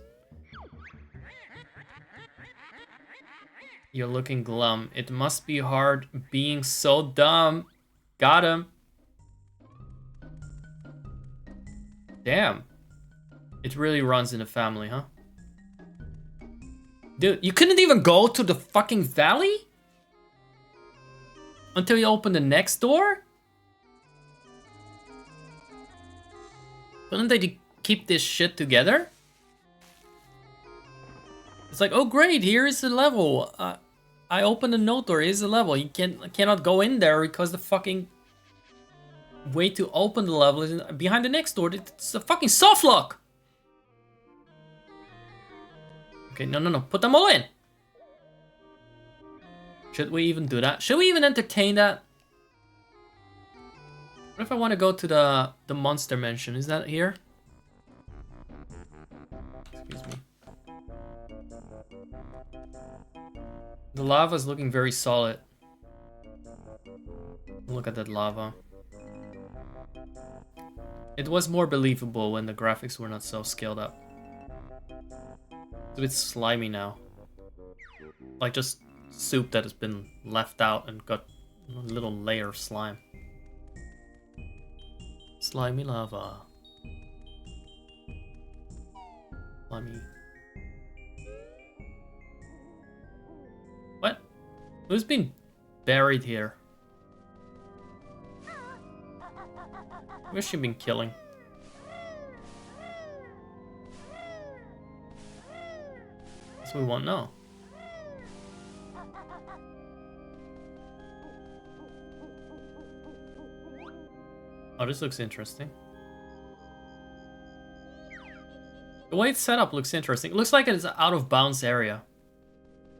Speaker 1: You're looking glum. It must be hard being so dumb. Got him. Damn. It really runs in the family, huh? Dude, you couldn't even go to the fucking valley? Until you open the next door? Couldn't they keep this shit together? It's like, oh great, here is the level. I opened the note door, here's the level. You cannot go in there because the fucking way to open the level is behind the next door. It's a fucking soft lock. Okay, no. Put them all in. Should we even do that? Should we even entertain that? What if I want to go to the monster mansion? Is that here? Excuse me. The lava is looking very solid. Look at that lava. It was more believable when the graphics were not so scaled up. It's a bit slimy now. Like just soup that has been left out and got a little layer of slime. Slimy lava. Slimy. What? Who's been buried here? Who's she been killing? That's what we won't know. Oh, this looks interesting. The way it's set up looks interesting. It looks like it's an out of bounds area,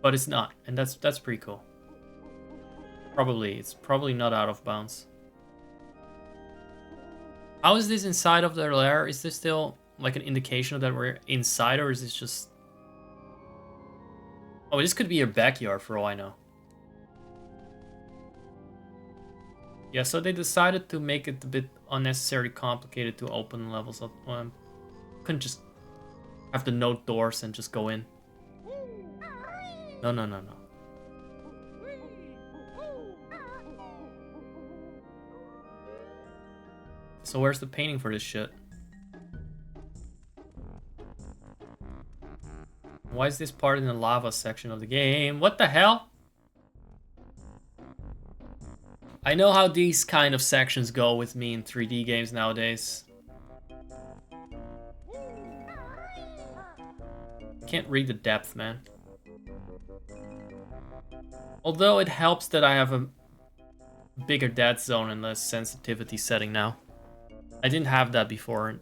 Speaker 1: but it's not, and that's pretty cool. It's probably not out of bounds. How is this inside of their lair? Is this still like an indication that we're inside, or is this just... Oh, this could be your backyard for all I know. Yeah, so they decided to make it a bit unnecessarily complicated to open levels up. Couldn't just have the note doors and just go in. No. So where's the painting for this shit? Why is this part in the lava section of the game? What the hell? I know how these kind of sections go with me in 3D games nowadays. Can't read the depth, man. Although it helps that I have a bigger dead zone and less sensitivity setting now. I didn't have that before.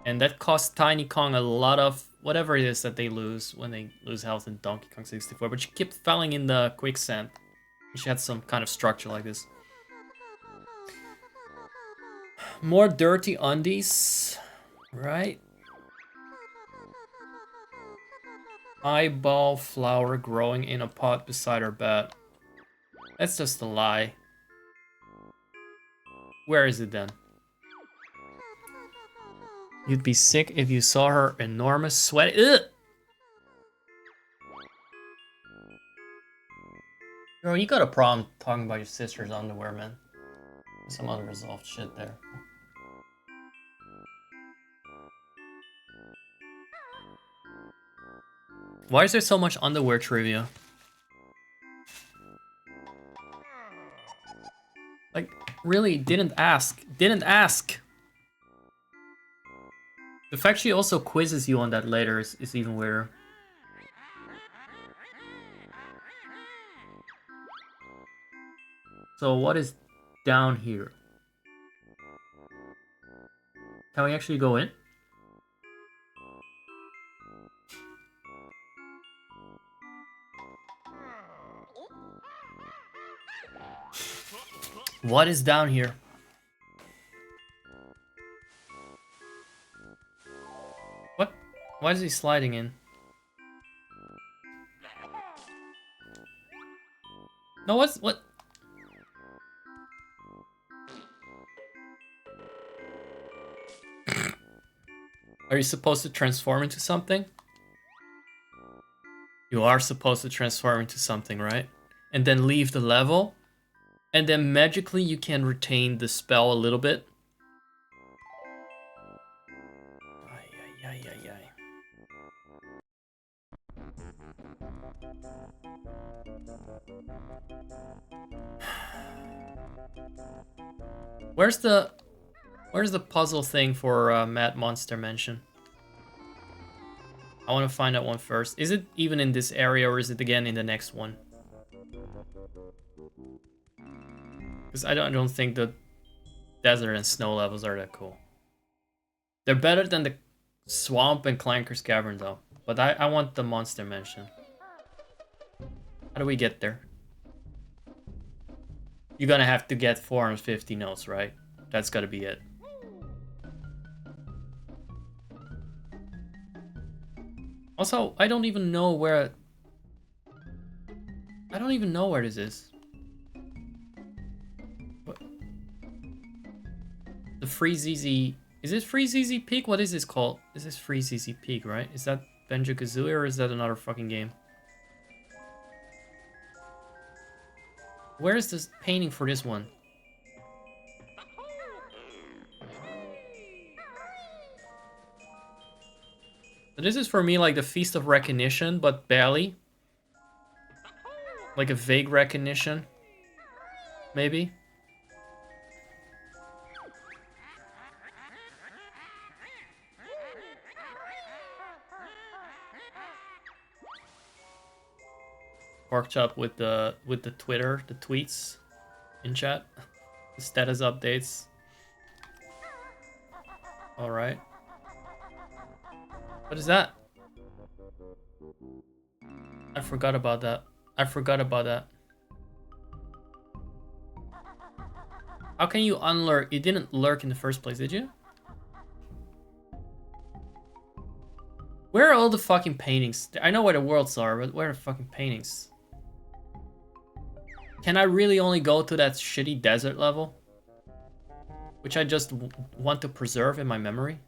Speaker 1: And that cost Tiny Kong a lot of whatever it is that they lose when they lose health in Donkey Kong 64. But she kept falling in the quicksand. She had some kind of structure like this. More dirty undies, right? Eyeball flower growing in a pot beside her bed. That's just a lie. Where is it then? You'd be sick if you saw her enormous sweat. Ugh! Bro, you got a problem talking about your sister's underwear, man. Some unresolved shit there. Why is there so much underwear trivia? Like, really, didn't ask. Didn't ask. The fact she also quizzes you on that later is even weirder. So what is down here? Can we actually go in? What is down here? What? Why is he sliding in? No, what? Are you supposed to transform into something? You are supposed to transform into something, right? And then leave the level. And then magically you can retain the spell a little bit. Ay, ay, ay, ay, ay. Where's the puzzle thing for Mad Monster Mansion? I want to find that one first. Is it even in this area or is it again in the next one? Because I don't think the desert and snow levels are that cool. They're better than the swamp and Clanker's Cavern though. But I want the Monster Mansion. How do we get there? You're gonna have to get 450 notes, right? That's gotta be it. Also, I don't even know where... I don't even know where this is. What? The Free ZZ... Is it Free ZZ Peak? What is this called? This is Free ZZ Peak, right? Is that Banjo Kazooie or is that another fucking game? Where is this painting for this one? So this is for me like the Feast of Recognition, but barely. Like a vague recognition. Maybe. Pork chop with the Twitter, the tweets in chat. The status updates. Alright. What is that? I forgot about that. I forgot about that. How can you unlurk? You didn't lurk in the first place, did you? Where are all the fucking paintings? I know where the worlds are, but where are the fucking paintings? Can I really only go to that shitty desert level? Which I just want to preserve in my memory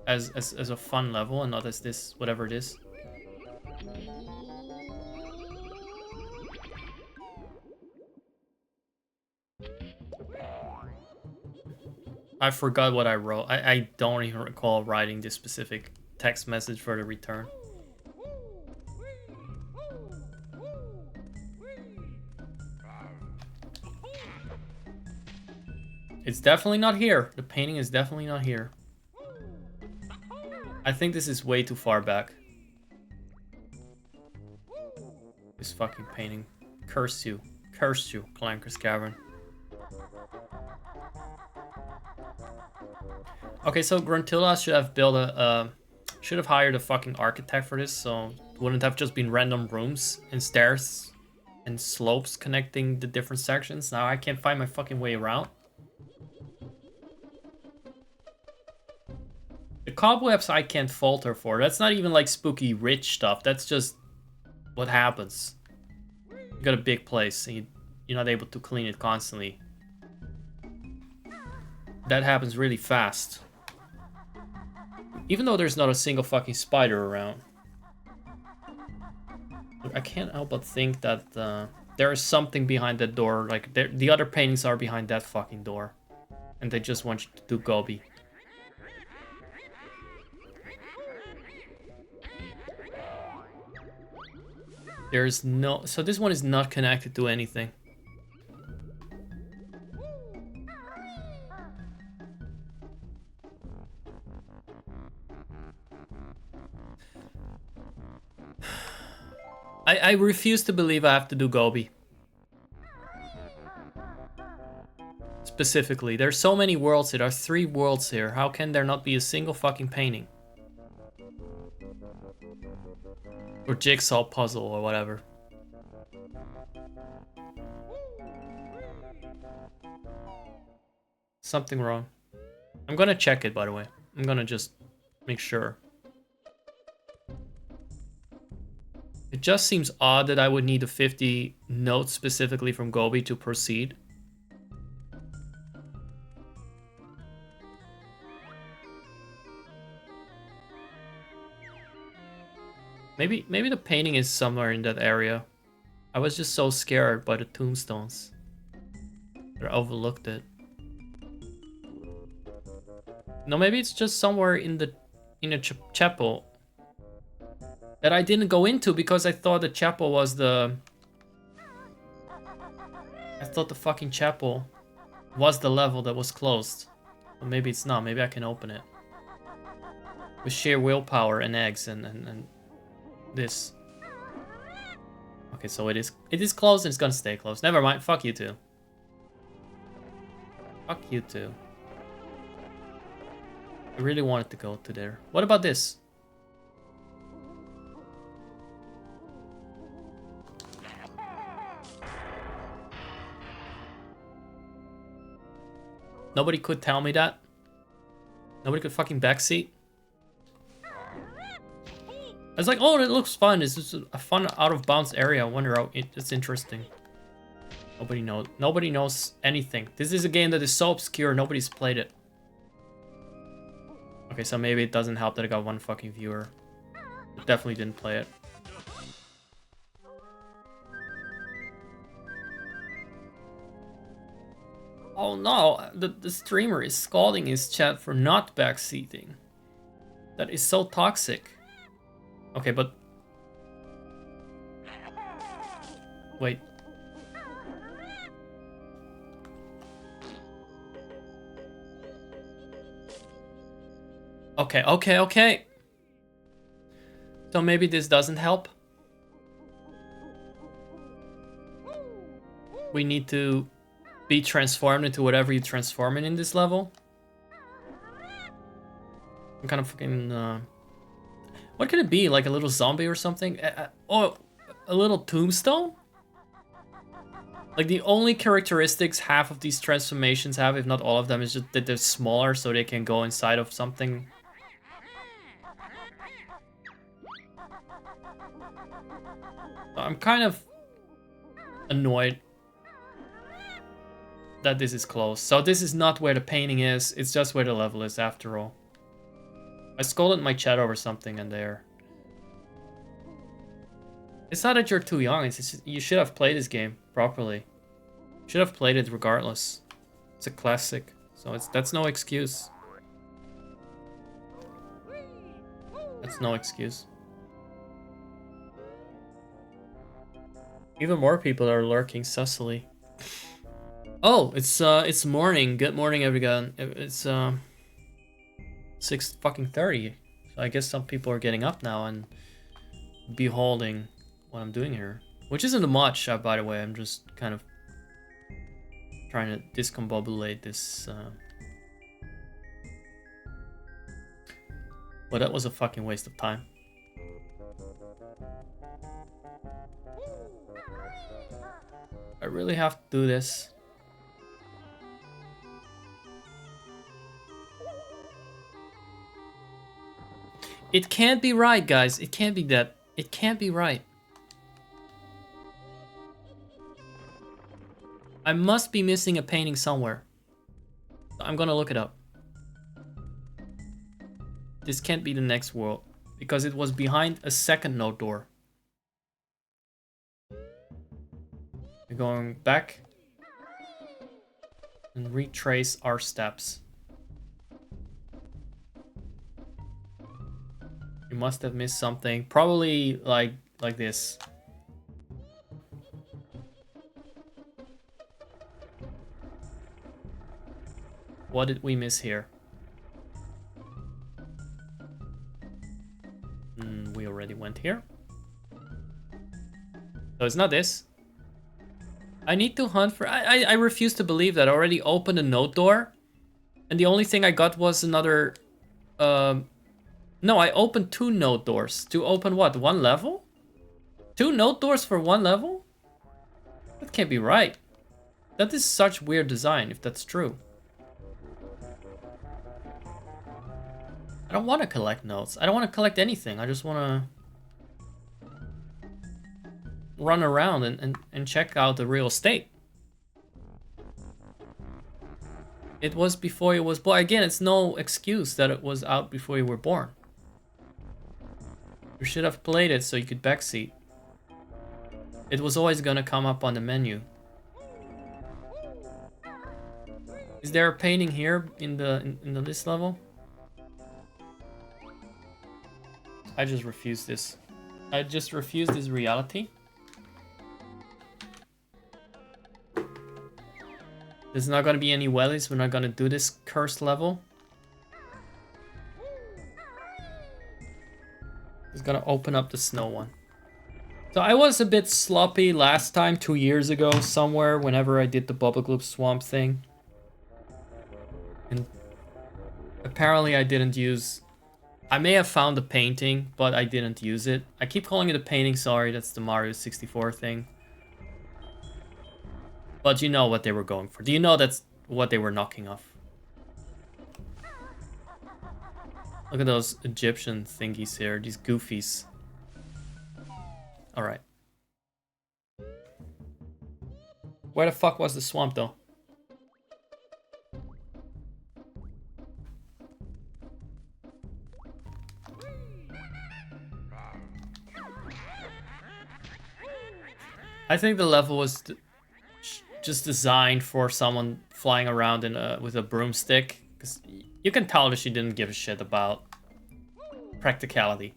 Speaker 1: as a fun level and not as this, whatever it is. I forgot what I wrote. I don't even recall writing this specific text message for the return. It's definitely not here. The painting is definitely not here. I think this is way too far back. This fucking painting. Curse you. Curse you, Clanker's Cavern. Okay, so Gruntilda should have built should have hired a fucking architect for this, so it wouldn't have just been random rooms and stairs and slopes connecting the different sections. Now I can't find my fucking way around. The cobwebs I can't falter for. That's not even like spooky rich stuff. That's just what happens. You got a big place and you're not able to clean it constantly. That happens really fast. Even though there's not a single fucking spider around. I can't help but think that there is something behind that door. Like, the other paintings are behind that fucking door. And they just want you to do Gobi. There's no... So this one is not connected to anything. I refuse to believe I have to do Gobi. Specifically, there's so many worlds here. There are 3 worlds here. How can there not be a single fucking painting? Or jigsaw puzzle or whatever. Something wrong. I'm gonna check it, by the way. I'm gonna just make sure. It just seems odd that I would need a 50 note specifically from Gobi to proceed. Maybe the painting is somewhere in that area. I was just so scared by the tombstones that I overlooked it. No, maybe it's just somewhere in a chapel that I didn't go into because I thought the chapel was the... I thought the fucking chapel was the level that was closed. But maybe it's not. Maybe I can open it. With sheer willpower and eggs and this. Okay, so it is closed and it's gonna stay closed. Never mind. Fuck you two. Fuck you two. I really wanted to go to there. What about this? Nobody could tell me that? Nobody could fucking backseat? I was like, oh, it looks fun. It's just a fun out-of-bounds area. I wonder how it's interesting. Nobody knows. Nobody knows anything. This is a game that is so obscure, nobody's played it. Okay, so maybe it doesn't help that I got 1 fucking viewer. I definitely didn't play it. Oh no, the streamer is scolding his chat for not backseating. That is so toxic. Okay, but... Wait. Okay. So maybe this doesn't help. We need to be transformed into whatever you transform in this level. I'm kind of fucking... What could it be? Like a little zombie or something? Oh, a little tombstone? Like the only characteristics half of these transformations have, if not all of them, is just that they're smaller so they can go inside of something. I'm kind of annoyed that this is closed. So this is not where the painting is, it's just where the level is after all. I scolded my chat over something in there. It's not that you're too young, it's just, you should have played this game properly. You should have played it regardless. It's a classic, so that's no excuse. That's no excuse. Even more people are lurking sussily. Oh, it's morning. Good morning, everyone. It's 6:30. So I guess some people are getting up now and beholding what I'm doing here, which isn't much, by the way. I'm just kind of trying to discombobulate this. Well, that was a fucking waste of time. I really have to do this. It can't be right, guys. It can't be that. It can't be right. I must be missing a painting somewhere. I'm gonna look it up. This can't be the next world, because it was behind a second note door. We're going back and retrace our steps. You must have missed something. Probably like this. What did we miss here? We already went here. So it's not this. I need to hunt for... I refuse to believe that I already opened a node door. And the only thing I got was another... No, I opened 2 node doors. To open what? 1 level? 2 node doors for 1 level? That can't be right. That is such weird design, if that's true. I don't want to collect nodes. I don't want to collect anything. I just want to run around and check out the real estate. It was before you was born. Again, it's no excuse that it was out before you were born. You should have played it so you could backseat. It was always gonna come up on the menu. Is there a painting here in the list level? I just refuse this. I just refuse this reality. There's not gonna be any wellies. We're not gonna do this cursed level. It's gonna open up the snow one. So I was a bit sloppy last time, 2 years ago, somewhere, whenever I did the Bubble Gloop Swamp thing. And apparently I didn't use... I may have found the painting, but I didn't use it. I keep calling it a painting, sorry, that's the Mario 64 thing. But you know what they were going for. Do you know that's what they were knocking off? Look at those Egyptian thingies here, these goofies. Alright. Where the fuck was the swamp though? I think the level was just designed for someone flying around in with a broomstick. Because you can tell that she didn't give a shit about practicality.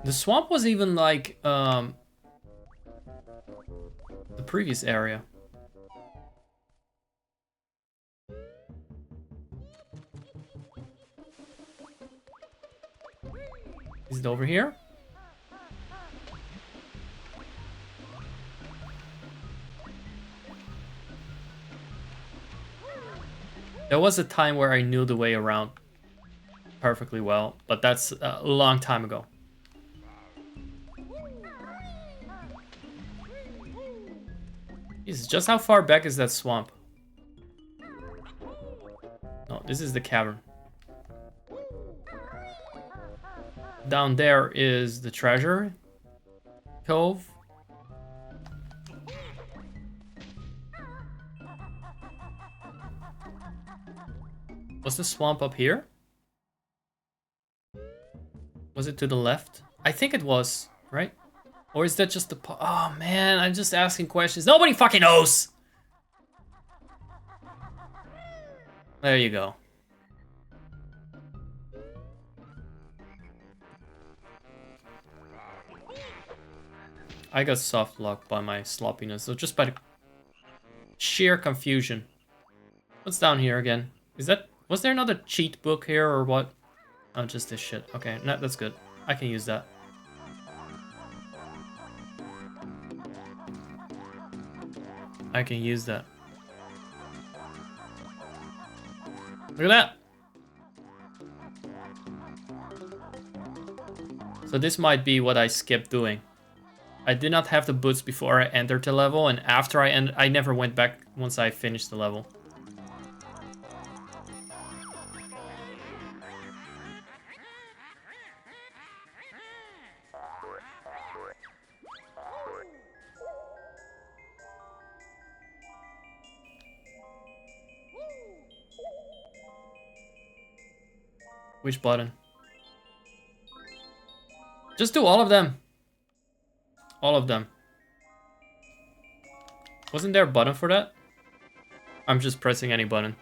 Speaker 1: The swamp was even like the previous area. Is it over here? There was a time where I knew the way around perfectly well, but that's a long time ago. Jesus, just how far back is that swamp? No, this is the cavern. Down there is the treasure cove. Was the swamp up here? Was it to the left? I think it was, right? Or is that just the... Oh man, I'm just asking questions. Nobody fucking knows! There you go. I got soft locked by my sloppiness, so just by the sheer confusion. What's down here again? Is that... Was there another cheat book here or what? Oh, just this shit. Okay, no, that's good. I can use that. I can use that. Look at that! So this might be what I skipped doing. I did not have the boots before I entered the level, and after I never went back once I finished the level. Which button? Just do all of them. All of them. Wasn't there a button for that? I'm just pressing any button.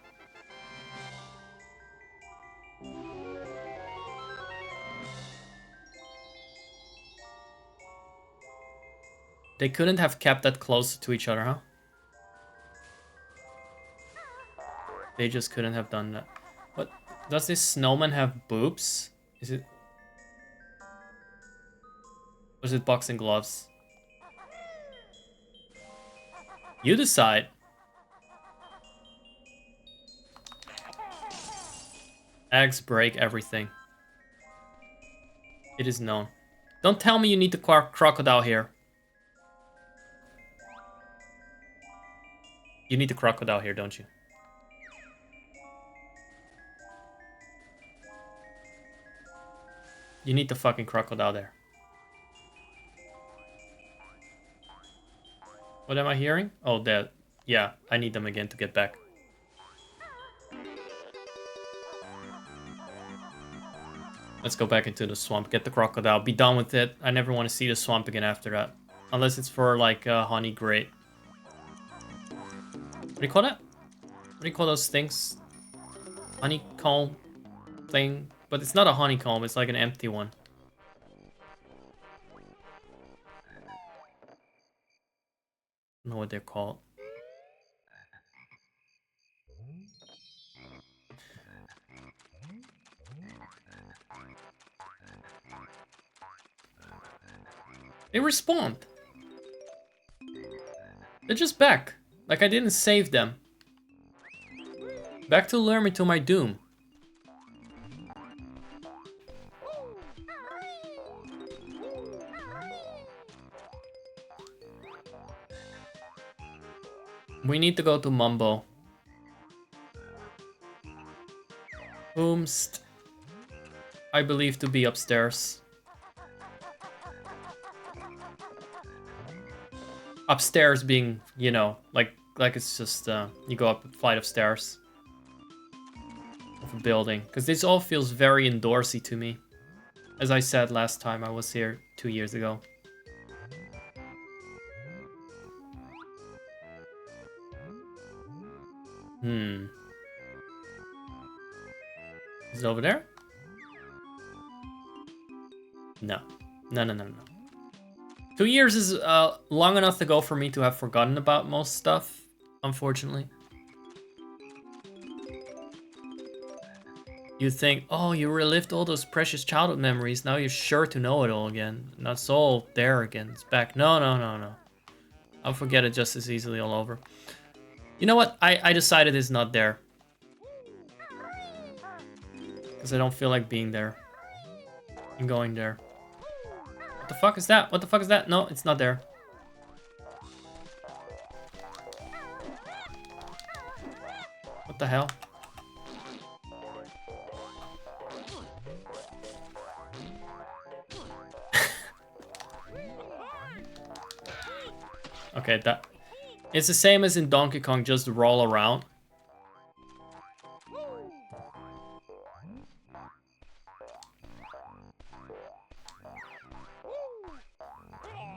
Speaker 1: They couldn't have kept that close to each other, huh? They just couldn't have done that. What? Does this snowman have boobs? Is it... Or is it boxing gloves? You decide. Eggs break everything. It is known. Don't tell me you need the crocodile here. You need the crocodile here, don't you? You need the fucking crocodile there. What am I hearing? Oh, that. Yeah, I need them again to get back. Let's go back into the swamp, get the crocodile, be done with it. I never want to see the swamp again after that. Unless it's for, like, a honey grate. What do you call that? What do you call those things? Honeycomb thing? But it's not a honeycomb, it's like an empty one. I don't know what they're called. They respawned. They're just back. Like I didn't save them. Back to lure me to my doom. We need to go to Mumbo. Boomst. I believe to be upstairs. Upstairs being, you know, like it's just, you go up a flight of stairs. Of a building. Because this all feels very indoorsy to me. As I said last time I was here 2 years ago. Is it over there? No. No. 2 years is long enough to go for me to have forgotten about most stuff, unfortunately. You think, oh, you relived all those precious childhood memories, now you're sure to know it all again. Now it's all there again, it's back. No. I'll forget it just as easily all over. You know what? I decided it's not there. Because I don't feel like being there. And going there. What the fuck is that? What the fuck is that? No, it's not there. What the hell? Okay, that... It's the same as in Donkey Kong, just roll around.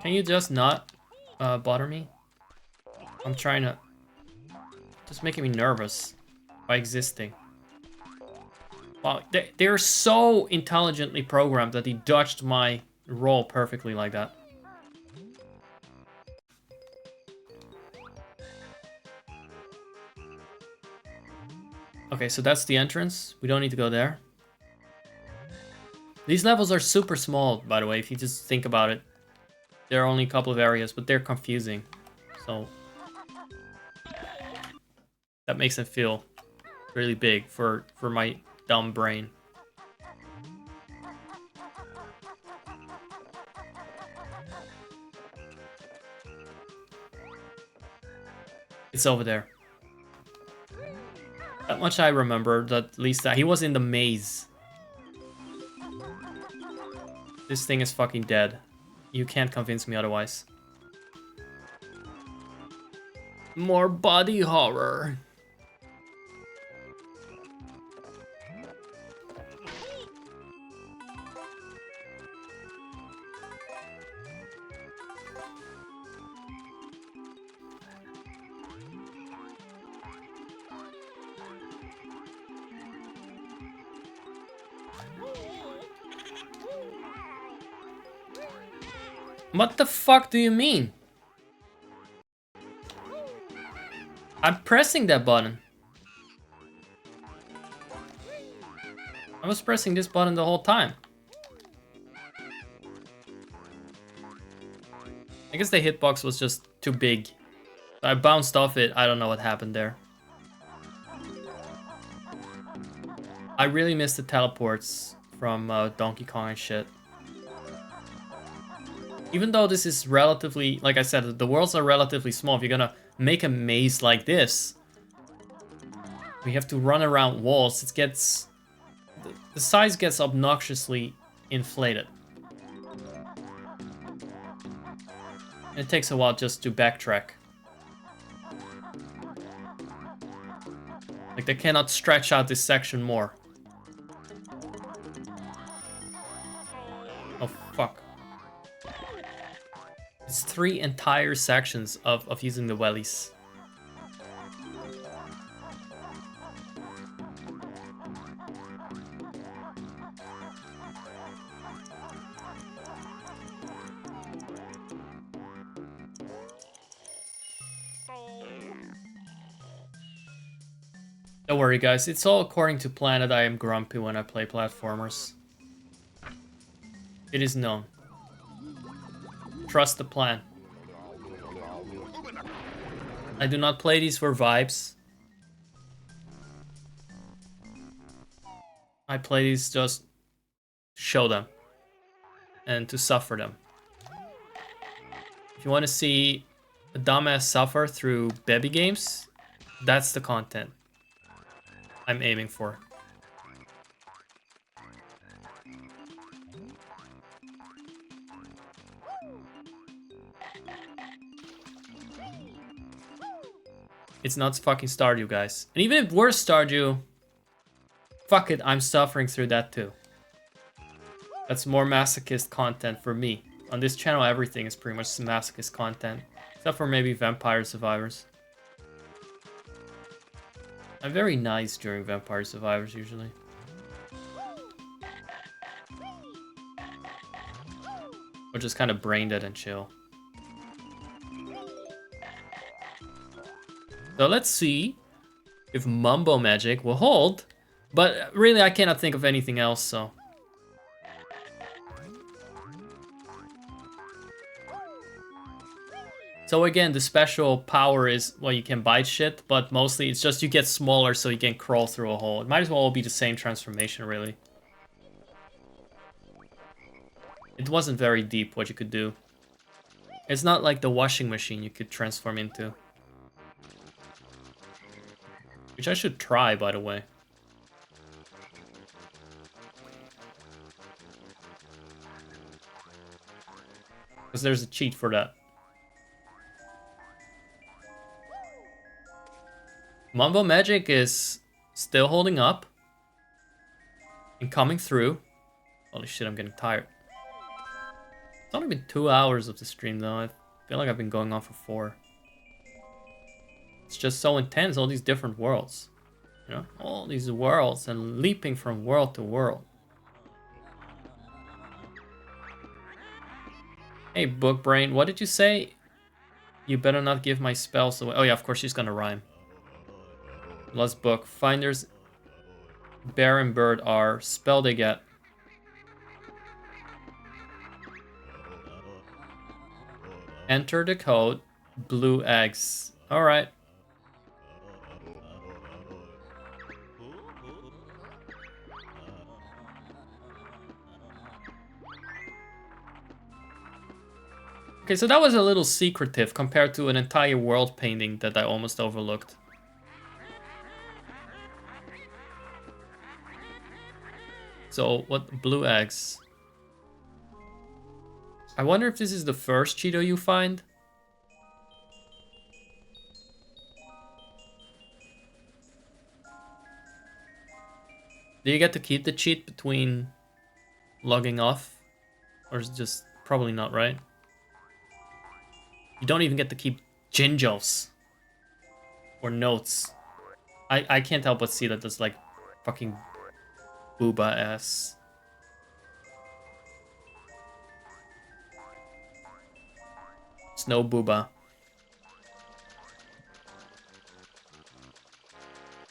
Speaker 1: Can you just not bother me? I'm trying to... Just making me nervous by existing. Wow, they're so intelligently programmed that he dodged my roll perfectly like that. Okay, so that's the entrance. We don't need to go there. These levels are super small, by the way, if you just think about it. There are only a couple of areas, but they're confusing. So that makes it feel really big for my dumb brain. It's over there. That much I remember, that at least he was in the maze. This thing is fucking dead. You can't convince me otherwise. More body horror. What the fuck do you mean? I'm pressing that button. was pressing this button the whole time. I guess the hitbox was just too big. I bounced off it. I don't know what happened there. I really miss the teleports from Donkey Kong and shit. Even though this is relatively, like I said, the worlds are relatively small. If you're gonna make a maze like this, we have to run around walls. It gets... the size gets obnoxiously inflated. And it takes a while just to backtrack. Like, they cannot stretch out this section more. Oh, fuck. It's 3 entire sections of using the wellies. Don't worry, guys. It's all according to plan that I am grumpy when I play platformers. It is known. Trust the plan. I do not play these for vibes. I play these just to show them. And to suffer them. If you want to see a dumbass suffer through baby games, that's the content I'm aiming for. It's not fucking Stardew, guys. And even if we're Stardew, fuck it, I'm suffering through that too. That's more masochist content for me. On this channel, everything is pretty much masochist content. Except for maybe Vampire Survivors. I'm very nice during Vampire Survivors, usually. Or just kind of brain dead and chill. So let's see if Mumbo Magic will hold. But really, I cannot think of anything else, so... So again, the special power is, well, you can bite shit, but mostly it's just you get smaller so you can crawl through a hole. It might as well all be the same transformation, really. It wasn't very deep what you could do. It's not like the washing machine you could transform into. Which I should try, by the way. Because there's a cheat for that. Mumbo Magic is still holding up. And coming through. Holy shit, I'm getting tired. It's only been 2 hours of the stream though. I feel like I've been going on for 4. It's just so intense, all these different worlds. You know, all these worlds and leaping from world to world. Hey, Book Brain, what did you say? You better not give my spells away. Oh yeah, of course she's gonna rhyme. Lost book. Finders Bear and Bird are spell they get. Enter the code. Blue eggs. Alright. Okay, so that was a little secretive compared to an entire world painting that I almost overlooked. So, what blue eggs? I wonder if this is the first Cheeto you find? Do you get to keep the cheat between logging off? Or is it just probably not, right? You don't even get to keep Jinjos. Or notes. I can't help but see that there's like fucking booba ass. Snow booba.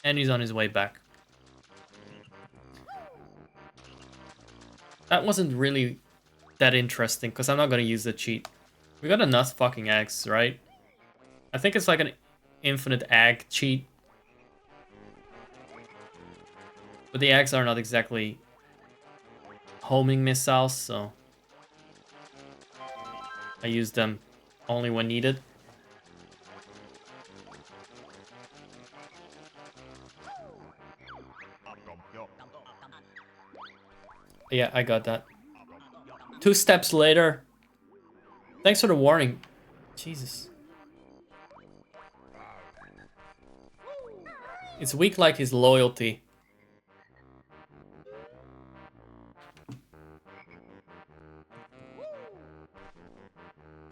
Speaker 1: And he's on his way back. That wasn't really that interesting, because I'm not going to use the cheat. We got enough fucking eggs, right? I think it's like an infinite egg cheat. But the eggs are not exactly homing missiles, so I use them only when needed. Yeah, I got that. 2 steps later. Thanks for the warning. Jesus. It's weak like his loyalty.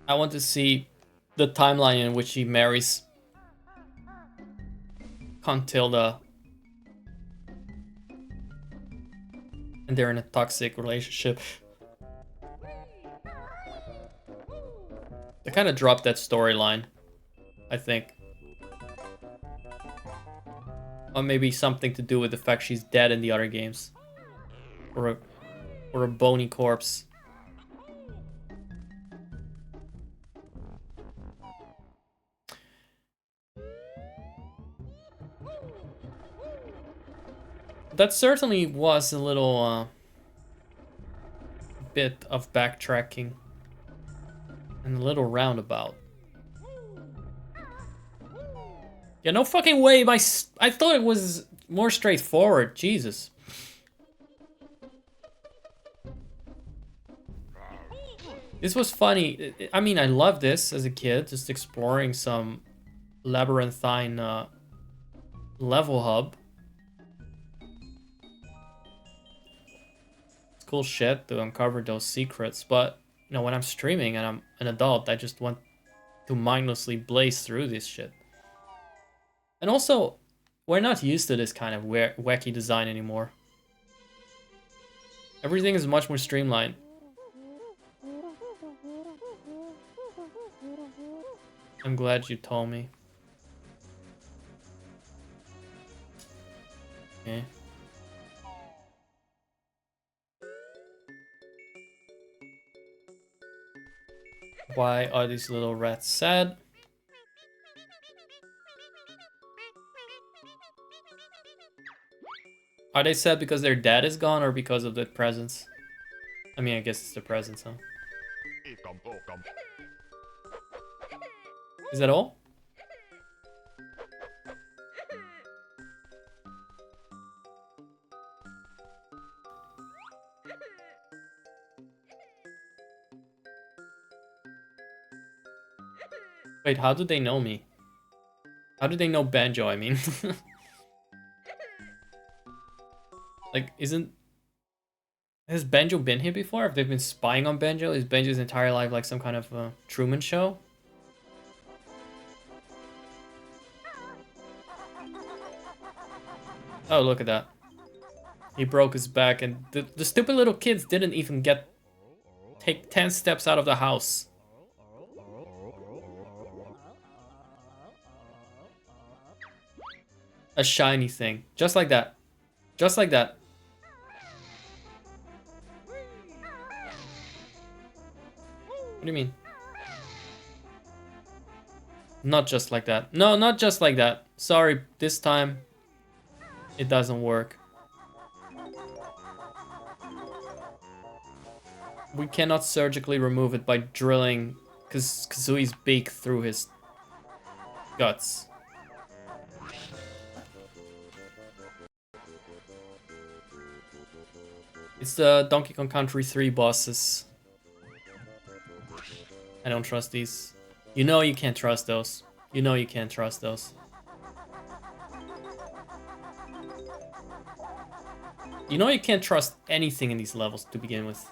Speaker 1: I want to see the timeline in which he marries Contilda. And they're in a toxic relationship. They kind of dropped that storyline, I think. Or maybe something to do with the fact she's dead in the other games. Or a bony corpse. That certainly was a little bit of backtracking. And a little roundabout. Yeah, no fucking way. I thought it was more straightforward. Jesus. This was funny. I mean, I loved this as a kid, just exploring some labyrinthine level hub. It's cool shit to uncover those secrets, but you know, when I'm streaming and I'm an adult, I just want to mindlessly blaze through this shit. And also, we're not used to this kind of wacky design anymore. Everything is much more streamlined. I'm glad you told me. Okay. Why are these little rats sad? Are they sad because their dad is gone or because of the presents? I mean, I guess it's the presents, huh? Is that all? Wait, how do they know me? How do they know Banjo, I mean? Like, has Banjo been here before? Have they been spying on Banjo? Is Banjo's entire life like some kind of Truman Show? Oh, look at that. He broke his back and the stupid little kids didn't even take 10 steps out of the house. A shiny thing. Just like that. Just like that. What do you mean? Not just like that. No, not just like that. Sorry, this time it doesn't work. We cannot surgically remove it by drilling Kazooie's beak through his guts. It's the Donkey Kong Country 3 bosses. I don't trust these. You know you can't trust those. You know you can't trust those. You know you can't trust anything in these levels to begin with.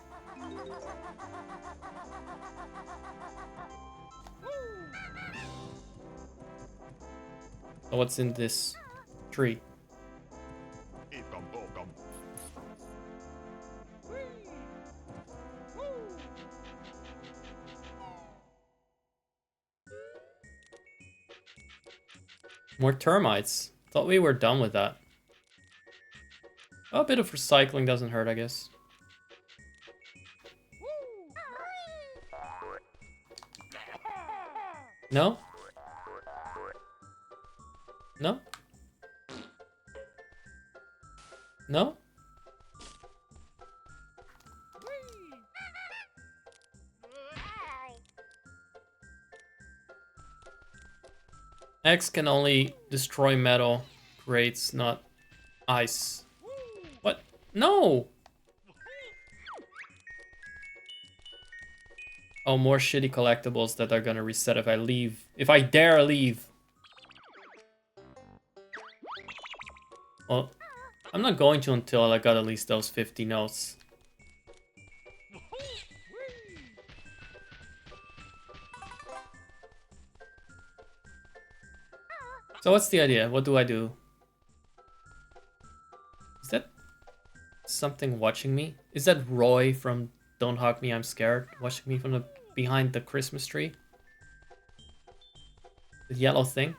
Speaker 1: So what's in this tree? More termites. Thought we were done with that. Oh, a bit of recycling doesn't hurt, I guess. No? No? No? X can only destroy metal crates, not ice. What? No! Oh, more shitty collectibles that are gonna reset if I leave. If I dare leave. Well, I'm not going to until I got at least those 50 notes. So what's the idea? What do I do? Is that something watching me? Is that Roy from Don't Hug Me, I'm Scared? Watching me from behind the Christmas tree? The yellow thing?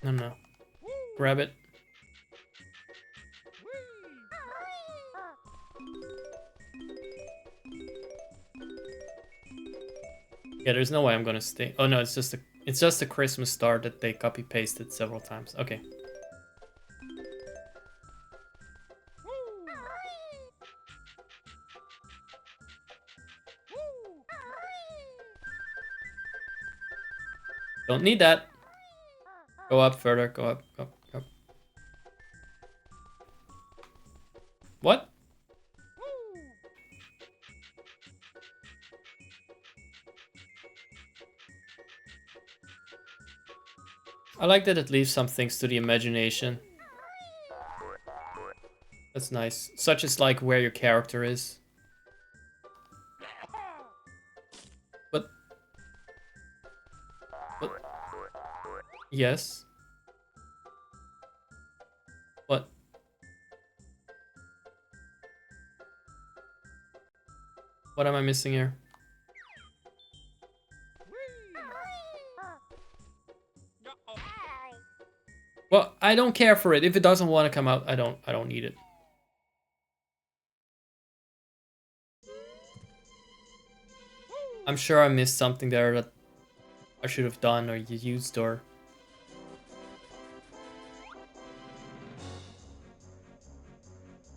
Speaker 1: No. Grab it. Yeah, there's no way I'm gonna stay. Oh no, it's just a Christmas star that they copy pasted several times. Okay. Don't need that. Go up further. Go up. Go up. What? I like that it leaves some things to the imagination. That's nice. Such as like where your character is. But... Yes. What? What am I missing here? Well, I don't care for it. If it doesn't want to come out, I don't need it. I'm sure I missed something there that I should have done or used or...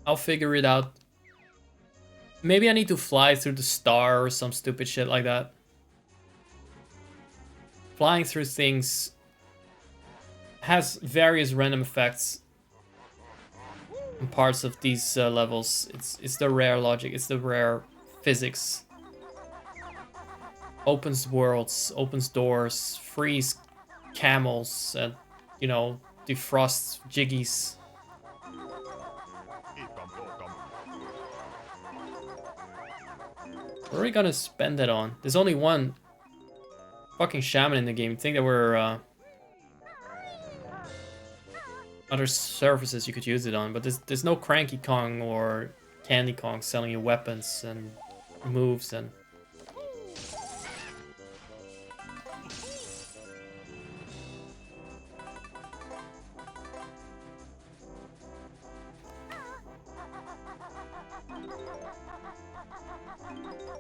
Speaker 1: I'll figure it out. Maybe I need to fly through the star or some stupid shit like that. Flying through things has various random effects in parts of these levels. It's the rare logic, it's the rare physics. Opens worlds, opens doors, frees camels, and, you know, defrosts jiggies. What are we gonna spend it on? There's only one fucking shaman in the game. I think there were other surfaces you could use it on, but there's no Cranky Kong or Candy Kong selling you weapons and moves and...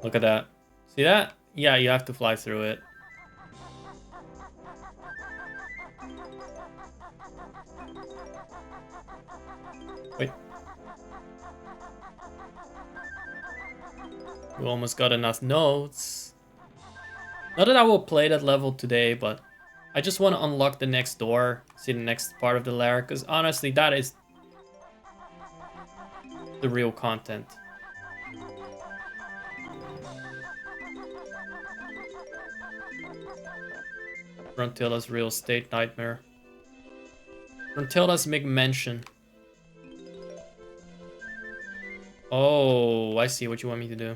Speaker 1: Look at that. See that? Yeah, you have to fly through it. Wait. We almost got enough notes. Not that I will play that level today, but I just want to unlock the next door, see the next part of the lair, because honestly, that is the real content. Gruntilda's real estate nightmare. Gruntilda's McMansion. Oh, I see what you want me to do.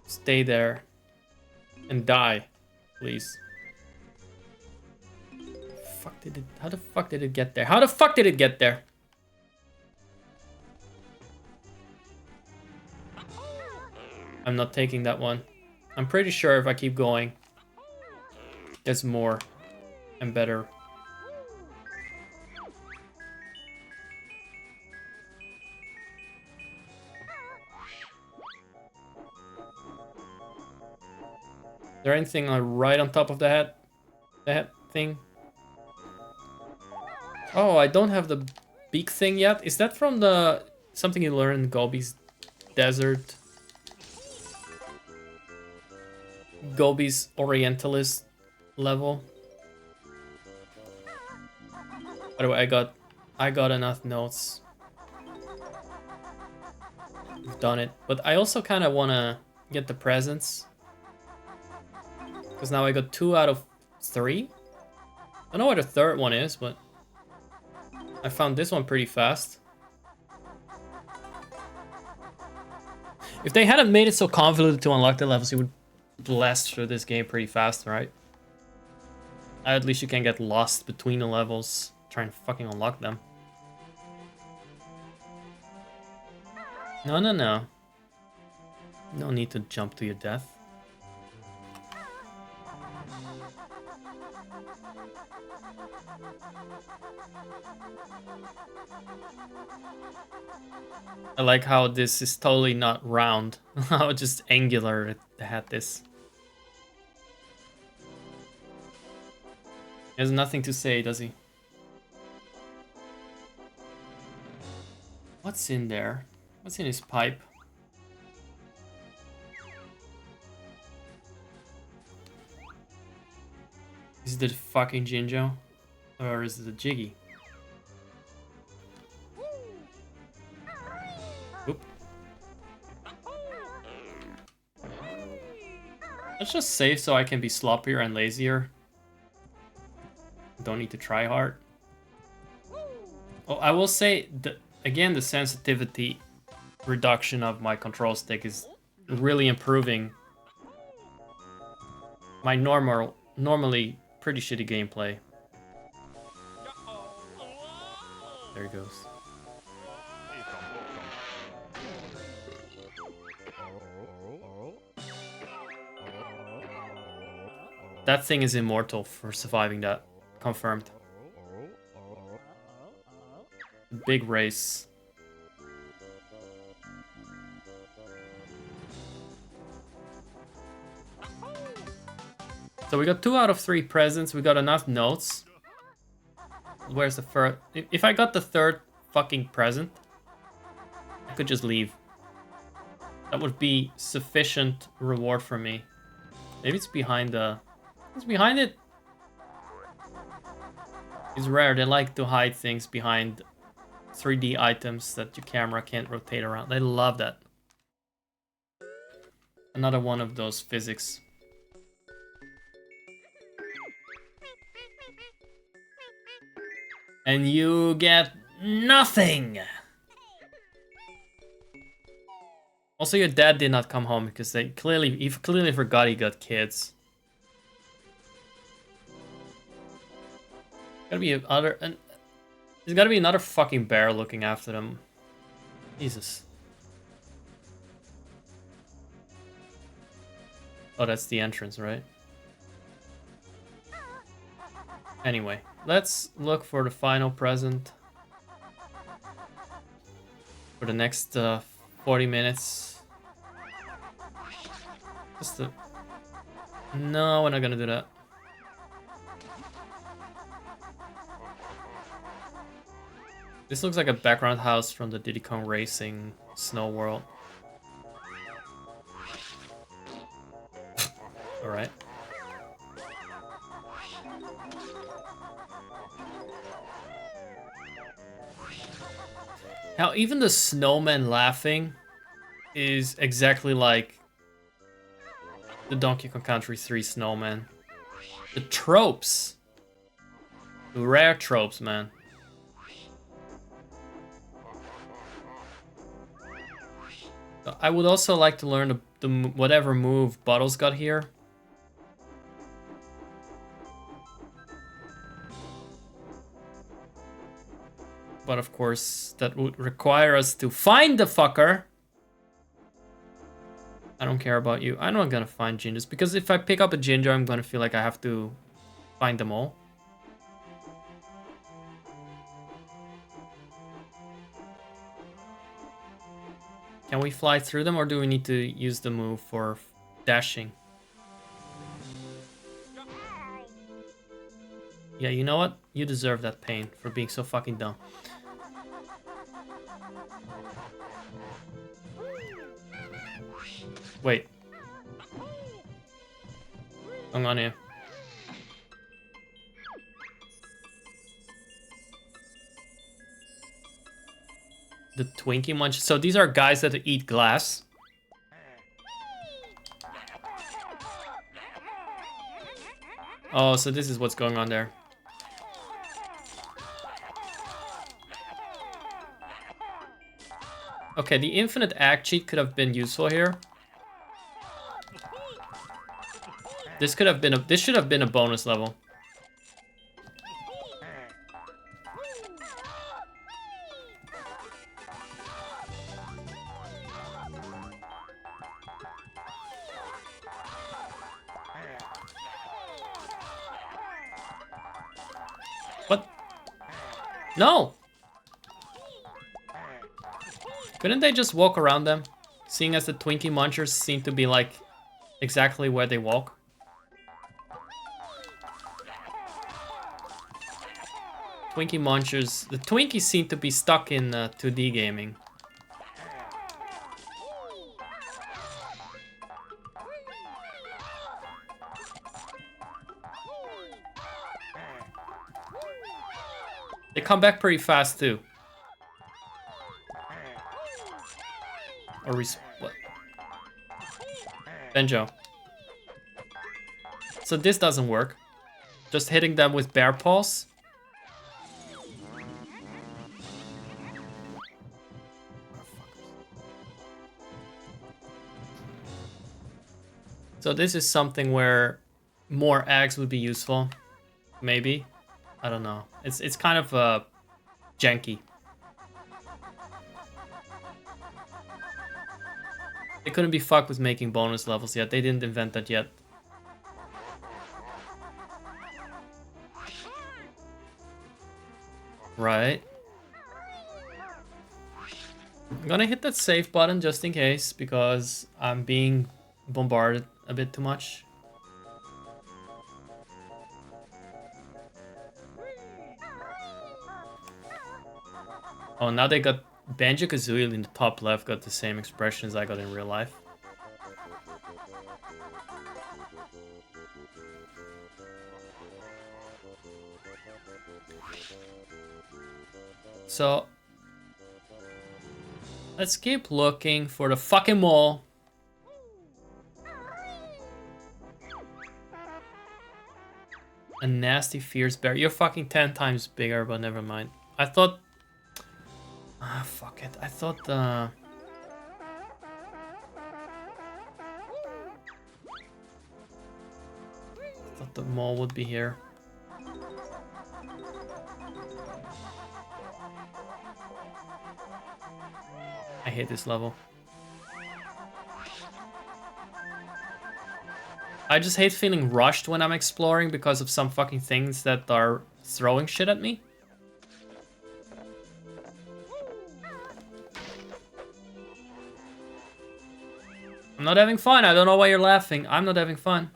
Speaker 1: Stay there. And die, please. How the fuck did it get there? How the fuck did it get there? I'm not taking that one. I'm pretty sure if I keep going, there's more and better. Is there anything right on top of the head? That thing? Oh, I don't have the beak thing yet. Is that from the something you learn in Gobi's desert? Gobi's Orientalist level. By the way, I got enough notes. We've done it, but I also kind of want to get the presents because now I got 2 out of 3. I don't know where the third one is, but I found this one pretty fast. If they hadn't made it so convoluted to unlock the levels, you would blast through this game pretty fast, right? At least you can get lost between the levels, try and fucking unlock them. No. No need to jump to your death. I like how this is totally not round. How just angular it had this. He has nothing to say, does he? What's in there? What's in his pipe? Is it the fucking Jinjo? Or is it the Jiggy? Oop. Let's just save so I can be sloppier and lazier. Don't need to try hard. Oh, I will say that again, the sensitivity reduction of my control stick is really improving my normally pretty shitty gameplay. There he goes. That thing is immortal for surviving that. Confirmed. Big race. So we got 2 out of 3 presents. We got enough notes. Where's the first? If I got the third fucking present, I could just leave. That would be sufficient reward for me. Maybe it's behind the... It's behind it. It's rare. They like to hide things behind 3D items that your camera can't rotate around. They love that. Another one of those physics. And you get nothing! Also, your dad did not come home because he clearly forgot he got kids. There's gotta be another fucking bear looking after them. Jesus. Oh, that's the entrance, right? Anyway, let's look for the final present. For the next 40 minutes. No, we're not gonna do that. This looks like a background house from the Diddy Kong Racing Snow World. Alright. Now, even the snowman laughing is exactly like the Donkey Kong Country 3 snowman. The tropes. The rare tropes, man. I would also like to learn the whatever move Bottles got here. But of course, that would require us to find the fucker. I don't care about you. I'm not gonna find Gingers, because if I pick up a Ginger, I'm gonna feel like I have to find them all. Can we fly through them, or do we need to use the move for dashing? Yeah, you know what? You deserve that pain for being so fucking dumb. Wait. Hang on here. The Twinkie Munch. So these are guys that eat glass. Oh, so this is what's going on there. Okay, the infinite act cheat could have been useful here. This could have been this should have been a bonus level. What? No! Couldn't they just walk around them? Seeing as the Twinkie Munchers seem to be like exactly where they walk. Twinkie Munchers, the Twinkies seem to be stuck in 2D gaming. They come back pretty fast too. Or what? Banjo. So this doesn't work. Just hitting them with bear paws. So this is something where more eggs would be useful. Maybe. I don't know. It's kind of janky. They couldn't be fucked with making bonus levels yet. They didn't invent that yet. Right. I'm gonna hit that save button just in case, because I'm being bombarded a bit too much. Oh, now they got Banjo Kazooie in the top left, got the same expressions I got in real life. So let's keep looking for the fucking mole. A nasty fierce bear. You're fucking 10 times bigger, but never mind. I thought... Ah, fuck it. I thought I thought the mole would be here. I hate this level. I just hate feeling rushed when I'm exploring because of some fucking things that are throwing shit at me. I'm not having fun. I don't know why you're laughing. I'm not having fun.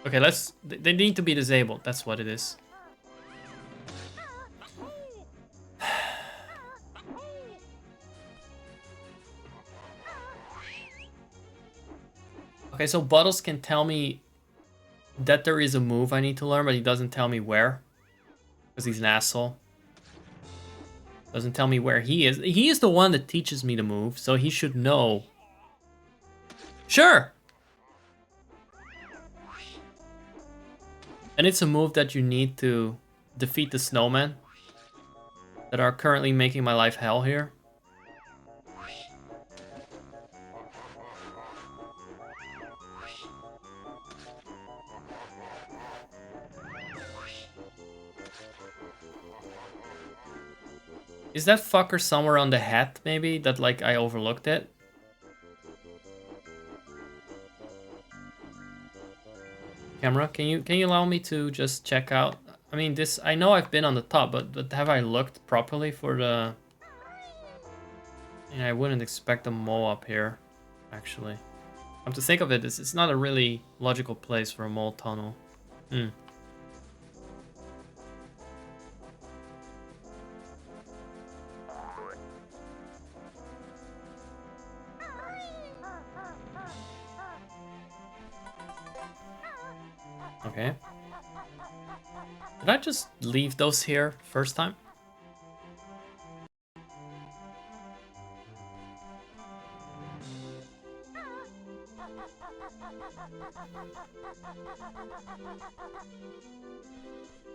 Speaker 1: Okay, let's... They need to be disabled. That's what it is. Okay, so Bottles can tell me that there is a move I need to learn, but he doesn't tell me where. Because he's an asshole. Doesn't tell me where he is. He is the one that teaches me the move, so he should know. Sure! And it's a move that you need to defeat the snowmen that are currently making my life hell here. Is that fucker somewhere on the hat, maybe? That, like, I overlooked it? Camera, can you allow me to just check out? I mean, this, I know I've been on the top, but have I looked properly for the... Yeah, I wouldn't expect a mole up here, actually. Come to think of it, it's not a really logical place for a mole tunnel. Hmm. Okay. Did I just leave those here first time?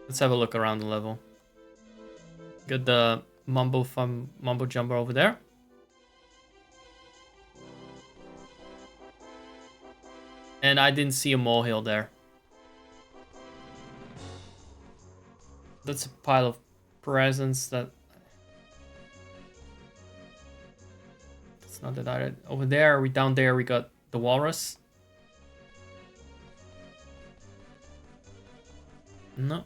Speaker 1: Let's have a look around the level. Got the mumbo jumbo over there. And I didn't see a molehill there. That's a pile of presents that... It's not that I... Over there, down there, we got the walrus. No.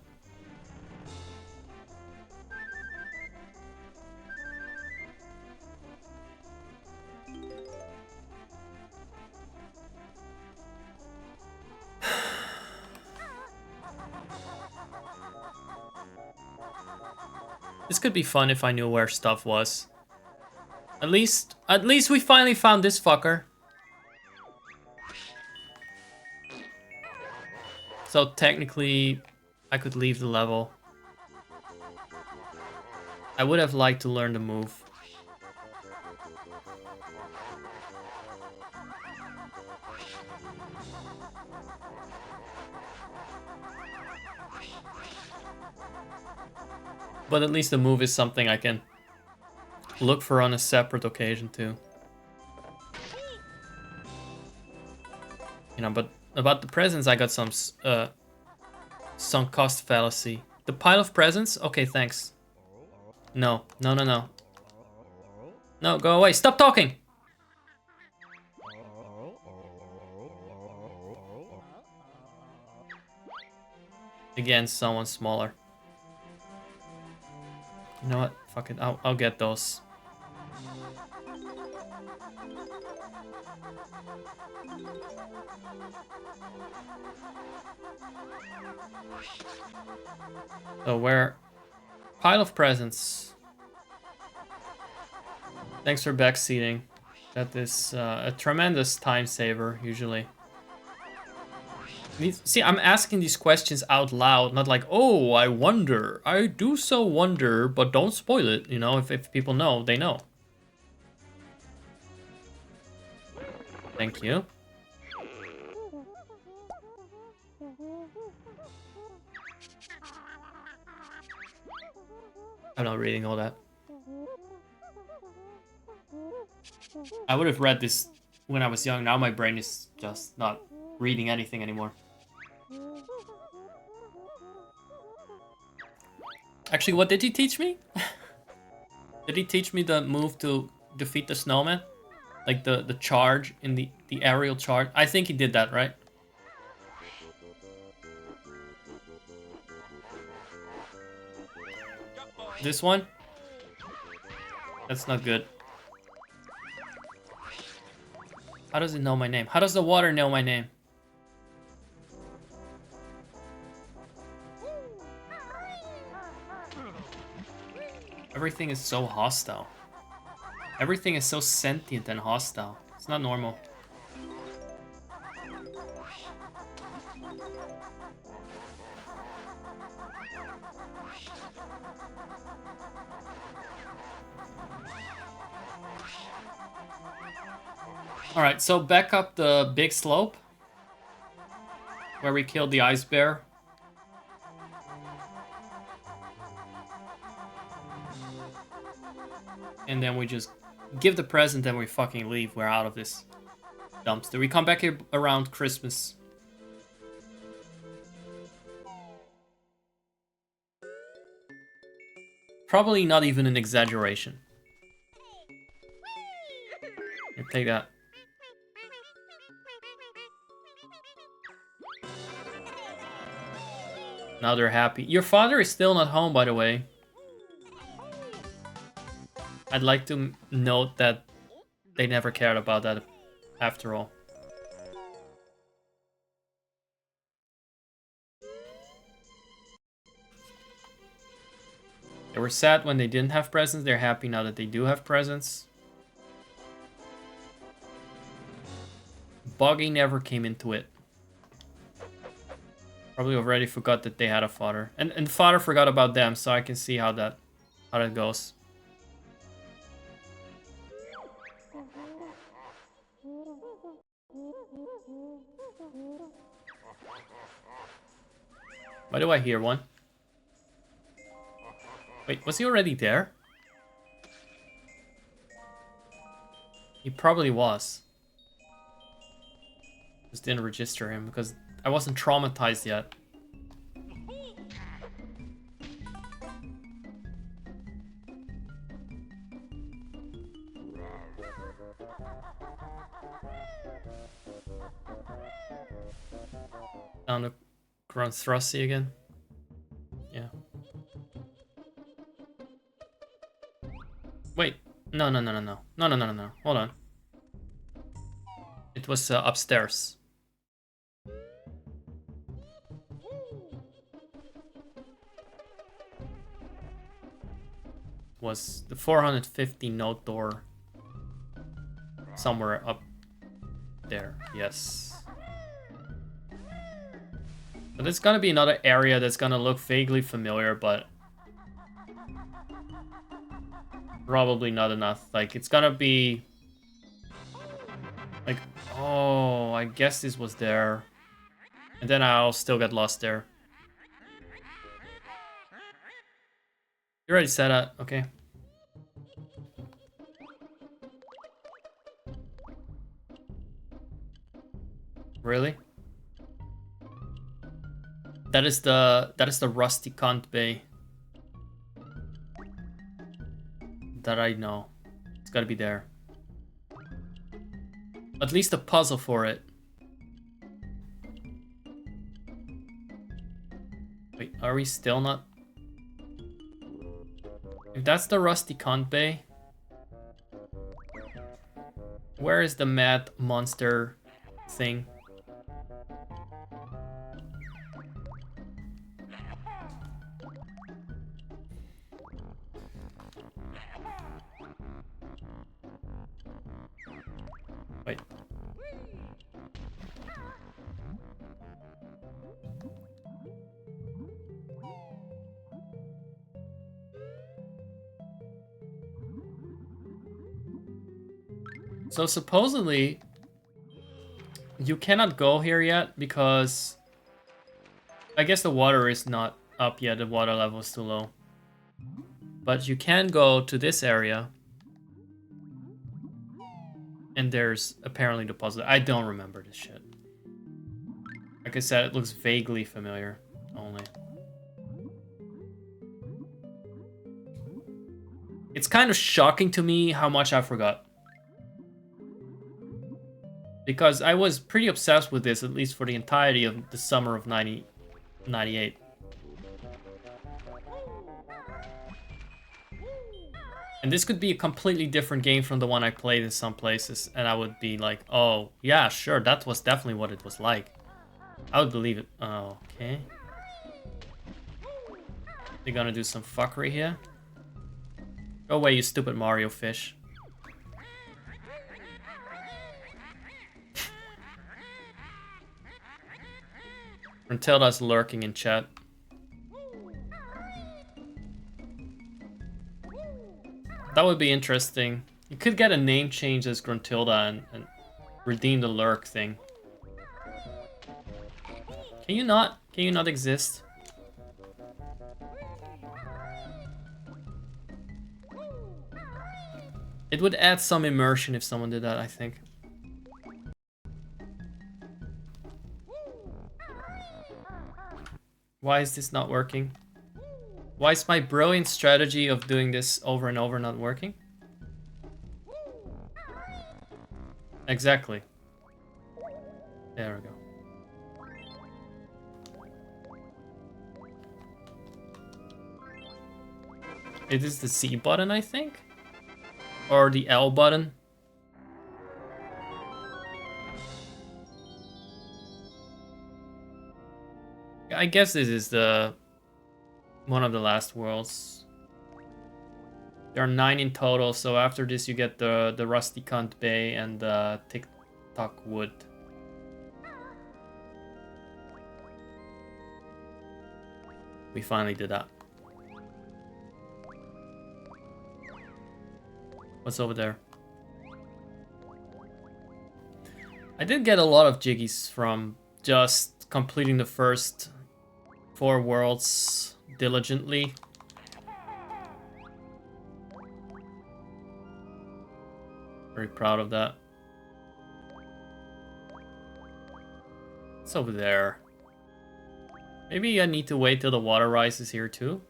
Speaker 1: This could be fun if I knew where stuff was. At least we finally found this fucker. So technically, I could leave the level. I would have liked to learn the move. But at least the move is something I can look for on a separate occasion too. You know, but about the presents, I got some sunk cost fallacy. The pile of presents? Okay, thanks. No, no, no, no. No, go away. Stop talking! Again, someone smaller. You know what? Fuck it. I'll get those. So where? Pile of presents. Thanks for backseating. That is a tremendous time saver, usually. See, I'm asking these questions out loud, not like, oh, I wonder. I do so wonder, but don't spoil it. You know, if people know, they know. Thank you. I'm not reading all that. I would have read this when I was young. Now my brain is just not reading anything anymore. Actually, what did he teach me? Did he teach me the move to defeat the snowman? Like the charge in the aerial charge? I think he did that, right? This one? That's not good. How does it know my name? How does the water know my name? Everything is so hostile. Everything is so sentient and hostile. It's not normal. Alright, so back up the big slope where we killed the ice bear. And then we just give the present and we fucking leave. We're out of this dumpster. We come back here around Christmas. Probably not even an exaggeration. Here, take that. Now they're happy. Your father is still not home, by the way. I'd like to note that they never cared about that after all. They were sad when they didn't have presents. They're happy now that they do have presents. Boggy never came into it. Probably already forgot that they had a father. And father forgot about them, so I can see how that goes. Why do I hear one? Wait, was he already there? He probably was. Just didn't register him because I wasn't traumatized yet. Down to Grunt Thrusty again. Yeah. Wait. No. Hold on. It was upstairs. Was the 450 note door somewhere up there? Yes. But there's gonna be another area that's gonna look vaguely familiar, but probably not enough. Like, it's gonna be like, oh, I guess this was there. And then I'll still get lost there. You already said that, okay. Really? That is the rusty cunt bay. That I know. It's gotta be there. At least a puzzle for it. Wait, are we still not? If that's the rusty cunt bay, where is the mad monster thing? Wait. So supposedly, you cannot go here yet because I guess the water is not up yet, the water level is too low. But you can go to this area. And there's apparently the puzzle. I don't remember this shit. Like I said, it looks vaguely familiar only. It's kind of shocking to me how much I forgot. Because I was pretty obsessed with this, at least for the entirety of the summer of 98. And this could be a completely different game from the one I played in some places, and I would be like, oh, yeah, sure, that was definitely what it was like. I would believe it. Oh, okay. They're gonna do some fuckery here. Go away, you stupid Mario fish. Gruntilda's lurking in chat. That would be interesting. You could get a name change as Gruntilda and redeem the lurk thing. Can you not? Can you not exist? It would add some immersion if someone did that, I think. Why is this not working? Why is my brilliant strategy of doing this over and over not working? Exactly. There we go. It is the C button, I think? Or the L button? I guess this is the one of the last worlds. There are 9 in total, so after this you get the Rusty Cunt Bay and the Tick-Tock Wood. We finally did that. What's over there? I did get a lot of jiggies from just completing the first 4 worlds diligently. Very proud of that. It's over there. Maybe I need to wait till the water rises here too.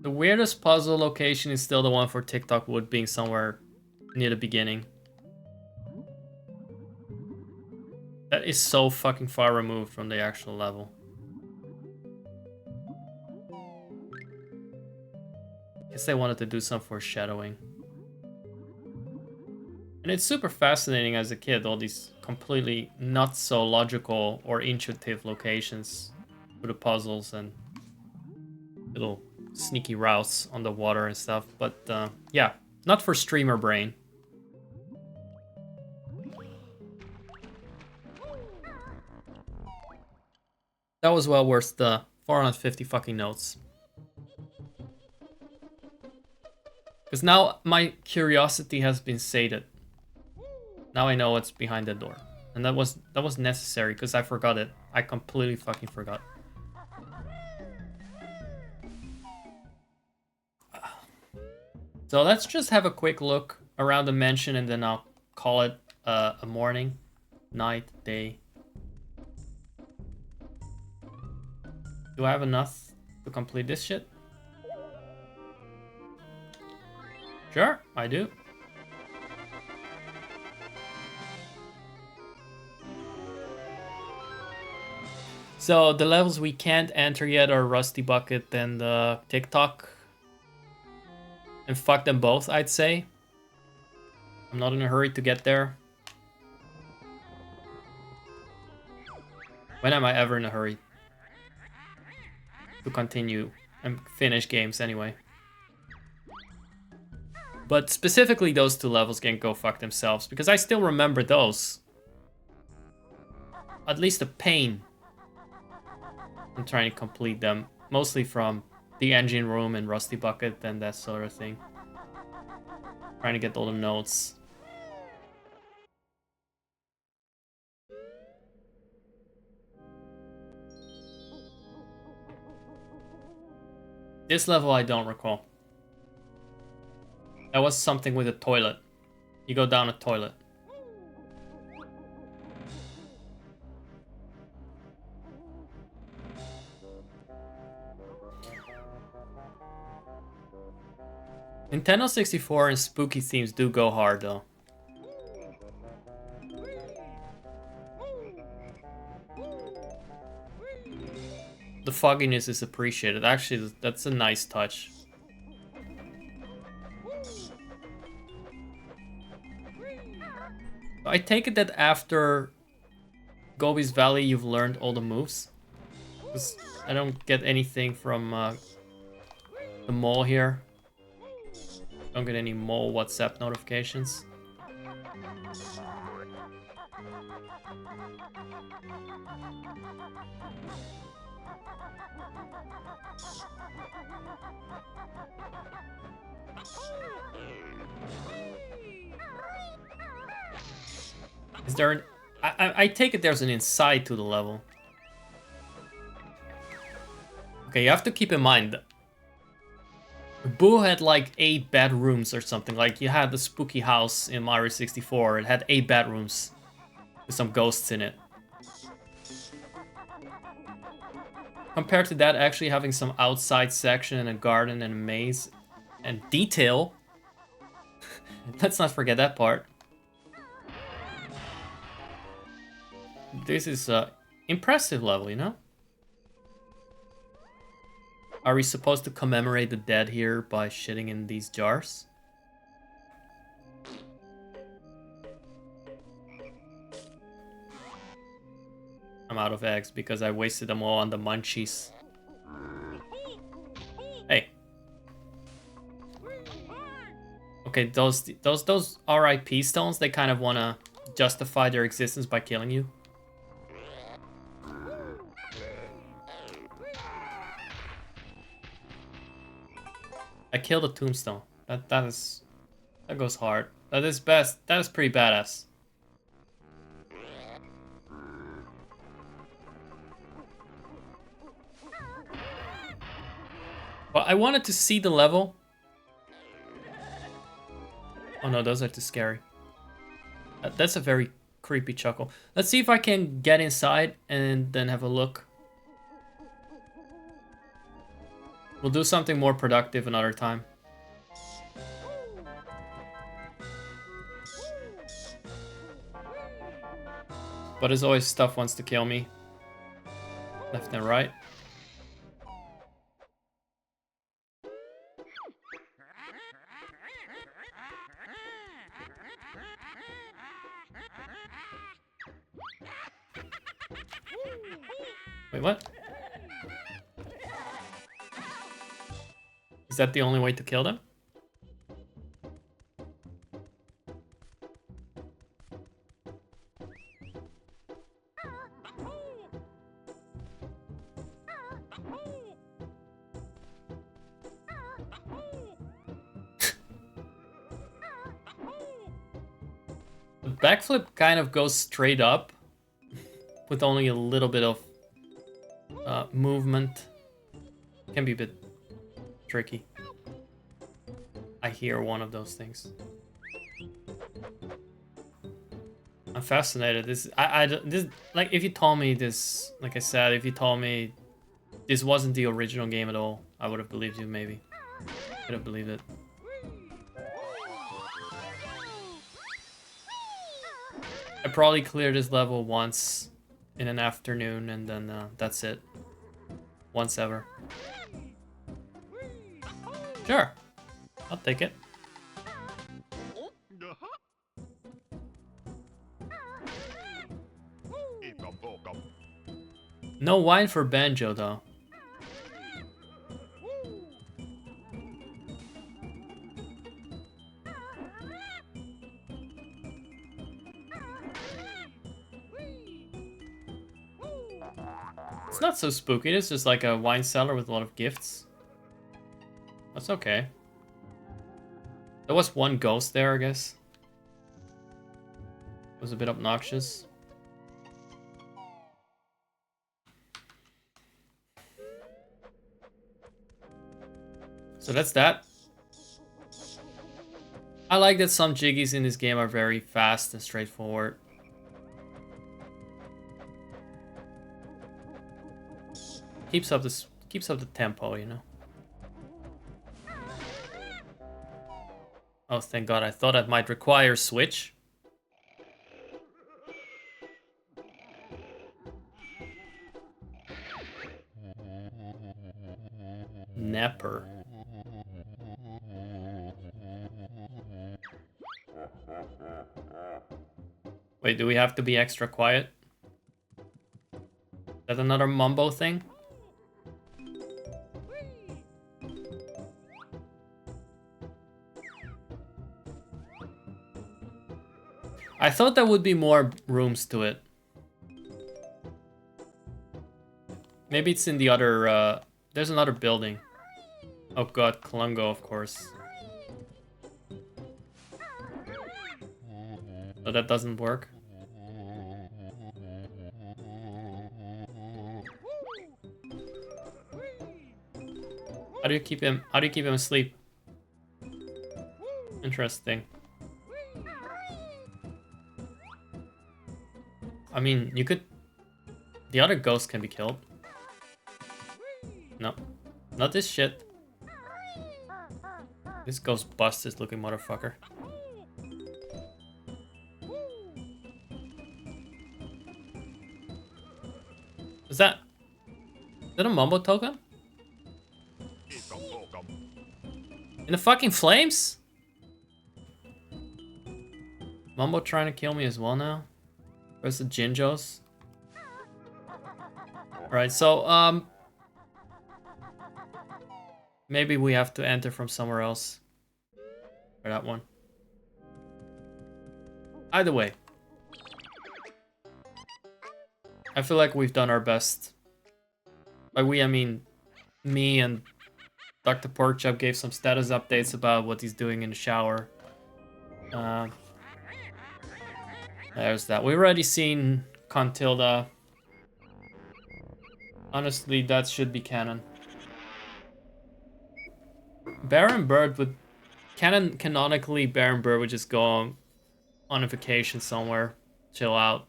Speaker 1: The weirdest puzzle location is still the one for Tick-Tock Wood being somewhere near the beginning. That is so fucking far removed from the actual level. Guess they wanted to do some foreshadowing. And it's super fascinating as a kid, all these completely not so logical or intuitive locations for the puzzles and little sneaky routes on the water and stuff. But yeah, not for streamer brain. That was well worth the 450 fucking notes. Because now my curiosity has been sated. Now I know what's behind the door. And that was necessary because I forgot it. I completely fucking forgot. So let's just have a quick look around the mansion and then I'll call it a morning, night, day. Do I have enough to complete this shit? Sure, I do. So the levels we can't enter yet are Rusty Bucket and Tick-Tock. And fuck them both, I'd say. I'm not in a hurry to get there. When am I ever in a hurry to continue and finish games anyway? But specifically those 2 levels can go fuck themselves, because I still remember those. At least the pain. I'm trying to complete them, mostly from the engine room and Rusty Bucket and that sort of thing. Trying to get all the notes. This level I don't recall. That was something with a toilet. You go down a toilet. Nintendo 64 and spooky themes do go hard though. The fogginess is appreciated. Actually, that's a nice touch. I take it that after Gobi's Valley you've learned all the moves. 'Cause I don't get anything from the mole here. Don't get any mole WhatsApp notifications. Is there an... I take it there's an inside to the level. Okay, you have to keep in mind... Boo had like 8 bedrooms or something. Like, you had the spooky house in Mario 64. It had 8 bedrooms. With some ghosts in it. Compared to that, actually having some outside section and a garden and a maze. And detail. Let's not forget that part. This is a impressive level, you know? Are we supposed to commemorate the dead here by shitting in these jars? I'm out of eggs because I wasted them all on the munchies. Hey. Okay, those RIP stones, they kind of want to justify their existence by killing you. I killed a tombstone. That goes hard. That is best. That is pretty badass. Well, I wanted to see the level. Oh no, those are too scary. That's a very creepy chuckle. Let's see if I can get inside and then have a look. We'll do something more productive another time. But as always, stuff wants to kill me. Left and right. Wait, what? Is that the only way to kill them? The backflip kind of goes straight up with only a little bit of movement. Can be a bit tricky. I hear one of those things. I'm fascinated. This like if you told me this, like I said, if you told me this wasn't the original game at all, I would have believed you. Maybe could have believed it. I probably cleared this level once in an afternoon, and then that's it. Once ever. Sure, I'll take it. No wine for Banjo, though. It's not so spooky, it's just like a wine cellar with a lot of gifts. That's okay. There was one ghost there, I guess. It was a bit obnoxious. So that's that. I like that some jiggies in this game are very fast and straightforward. Keeps up the tempo, you know. Oh, thank God! I thought that might require switch. Napper. Wait, do we have to be extra quiet? Is that another mumbo thing? I thought there would be more rooms to it. Maybe it's in the other, there's another building. Oh God, Klungo, of course. So that doesn't work. How do you keep him asleep? Interesting. I mean, you could... The other ghost can be killed. No. Not this shit. This Ghostbusters looking motherfucker. Is that a Mumbo token? In the fucking flames? Mumbo trying to kill me as well now? Where's the Jinjos? Alright, so, maybe we have to enter from somewhere else. For that one. Either way. I feel like we've done our best. By we, I mean me and Dr. Porkchop gave some status updates about what he's doing in the shower. There's that. We've already seen Contilda. Honestly, that should be canon. Baron Bird would... Canonically, Baron Bird would just go on a vacation somewhere. Chill out.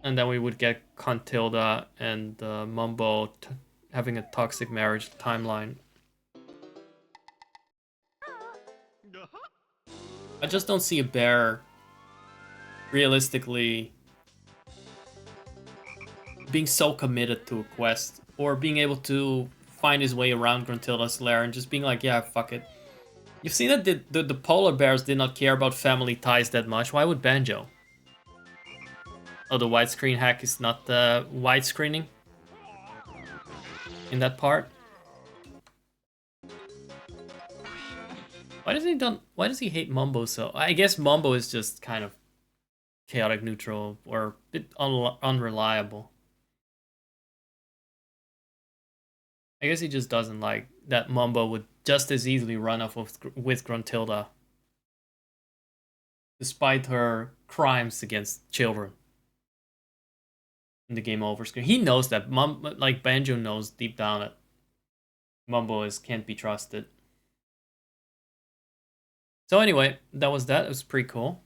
Speaker 1: And then we would get Contilda and Mumbo having a toxic marriage timeline. I just don't see a bear realistically being so committed to a quest or being able to find his way around Gruntilda's lair and just being like, yeah, fuck it. You've seen that the polar bears did not care about family ties that much. Why would Banjo? Oh, the widescreen hack is not widescreening in that part. Why does he hate Mumbo so? I guess Mumbo is just kind of chaotic neutral or a bit unreliable. I guess he just doesn't like that Mumbo would just as easily run off with Gruntilda, despite her crimes against children in the game over screen. He knows that like Banjo knows deep down that Mumbo can't be trusted. So anyway, that was that. It was pretty cool.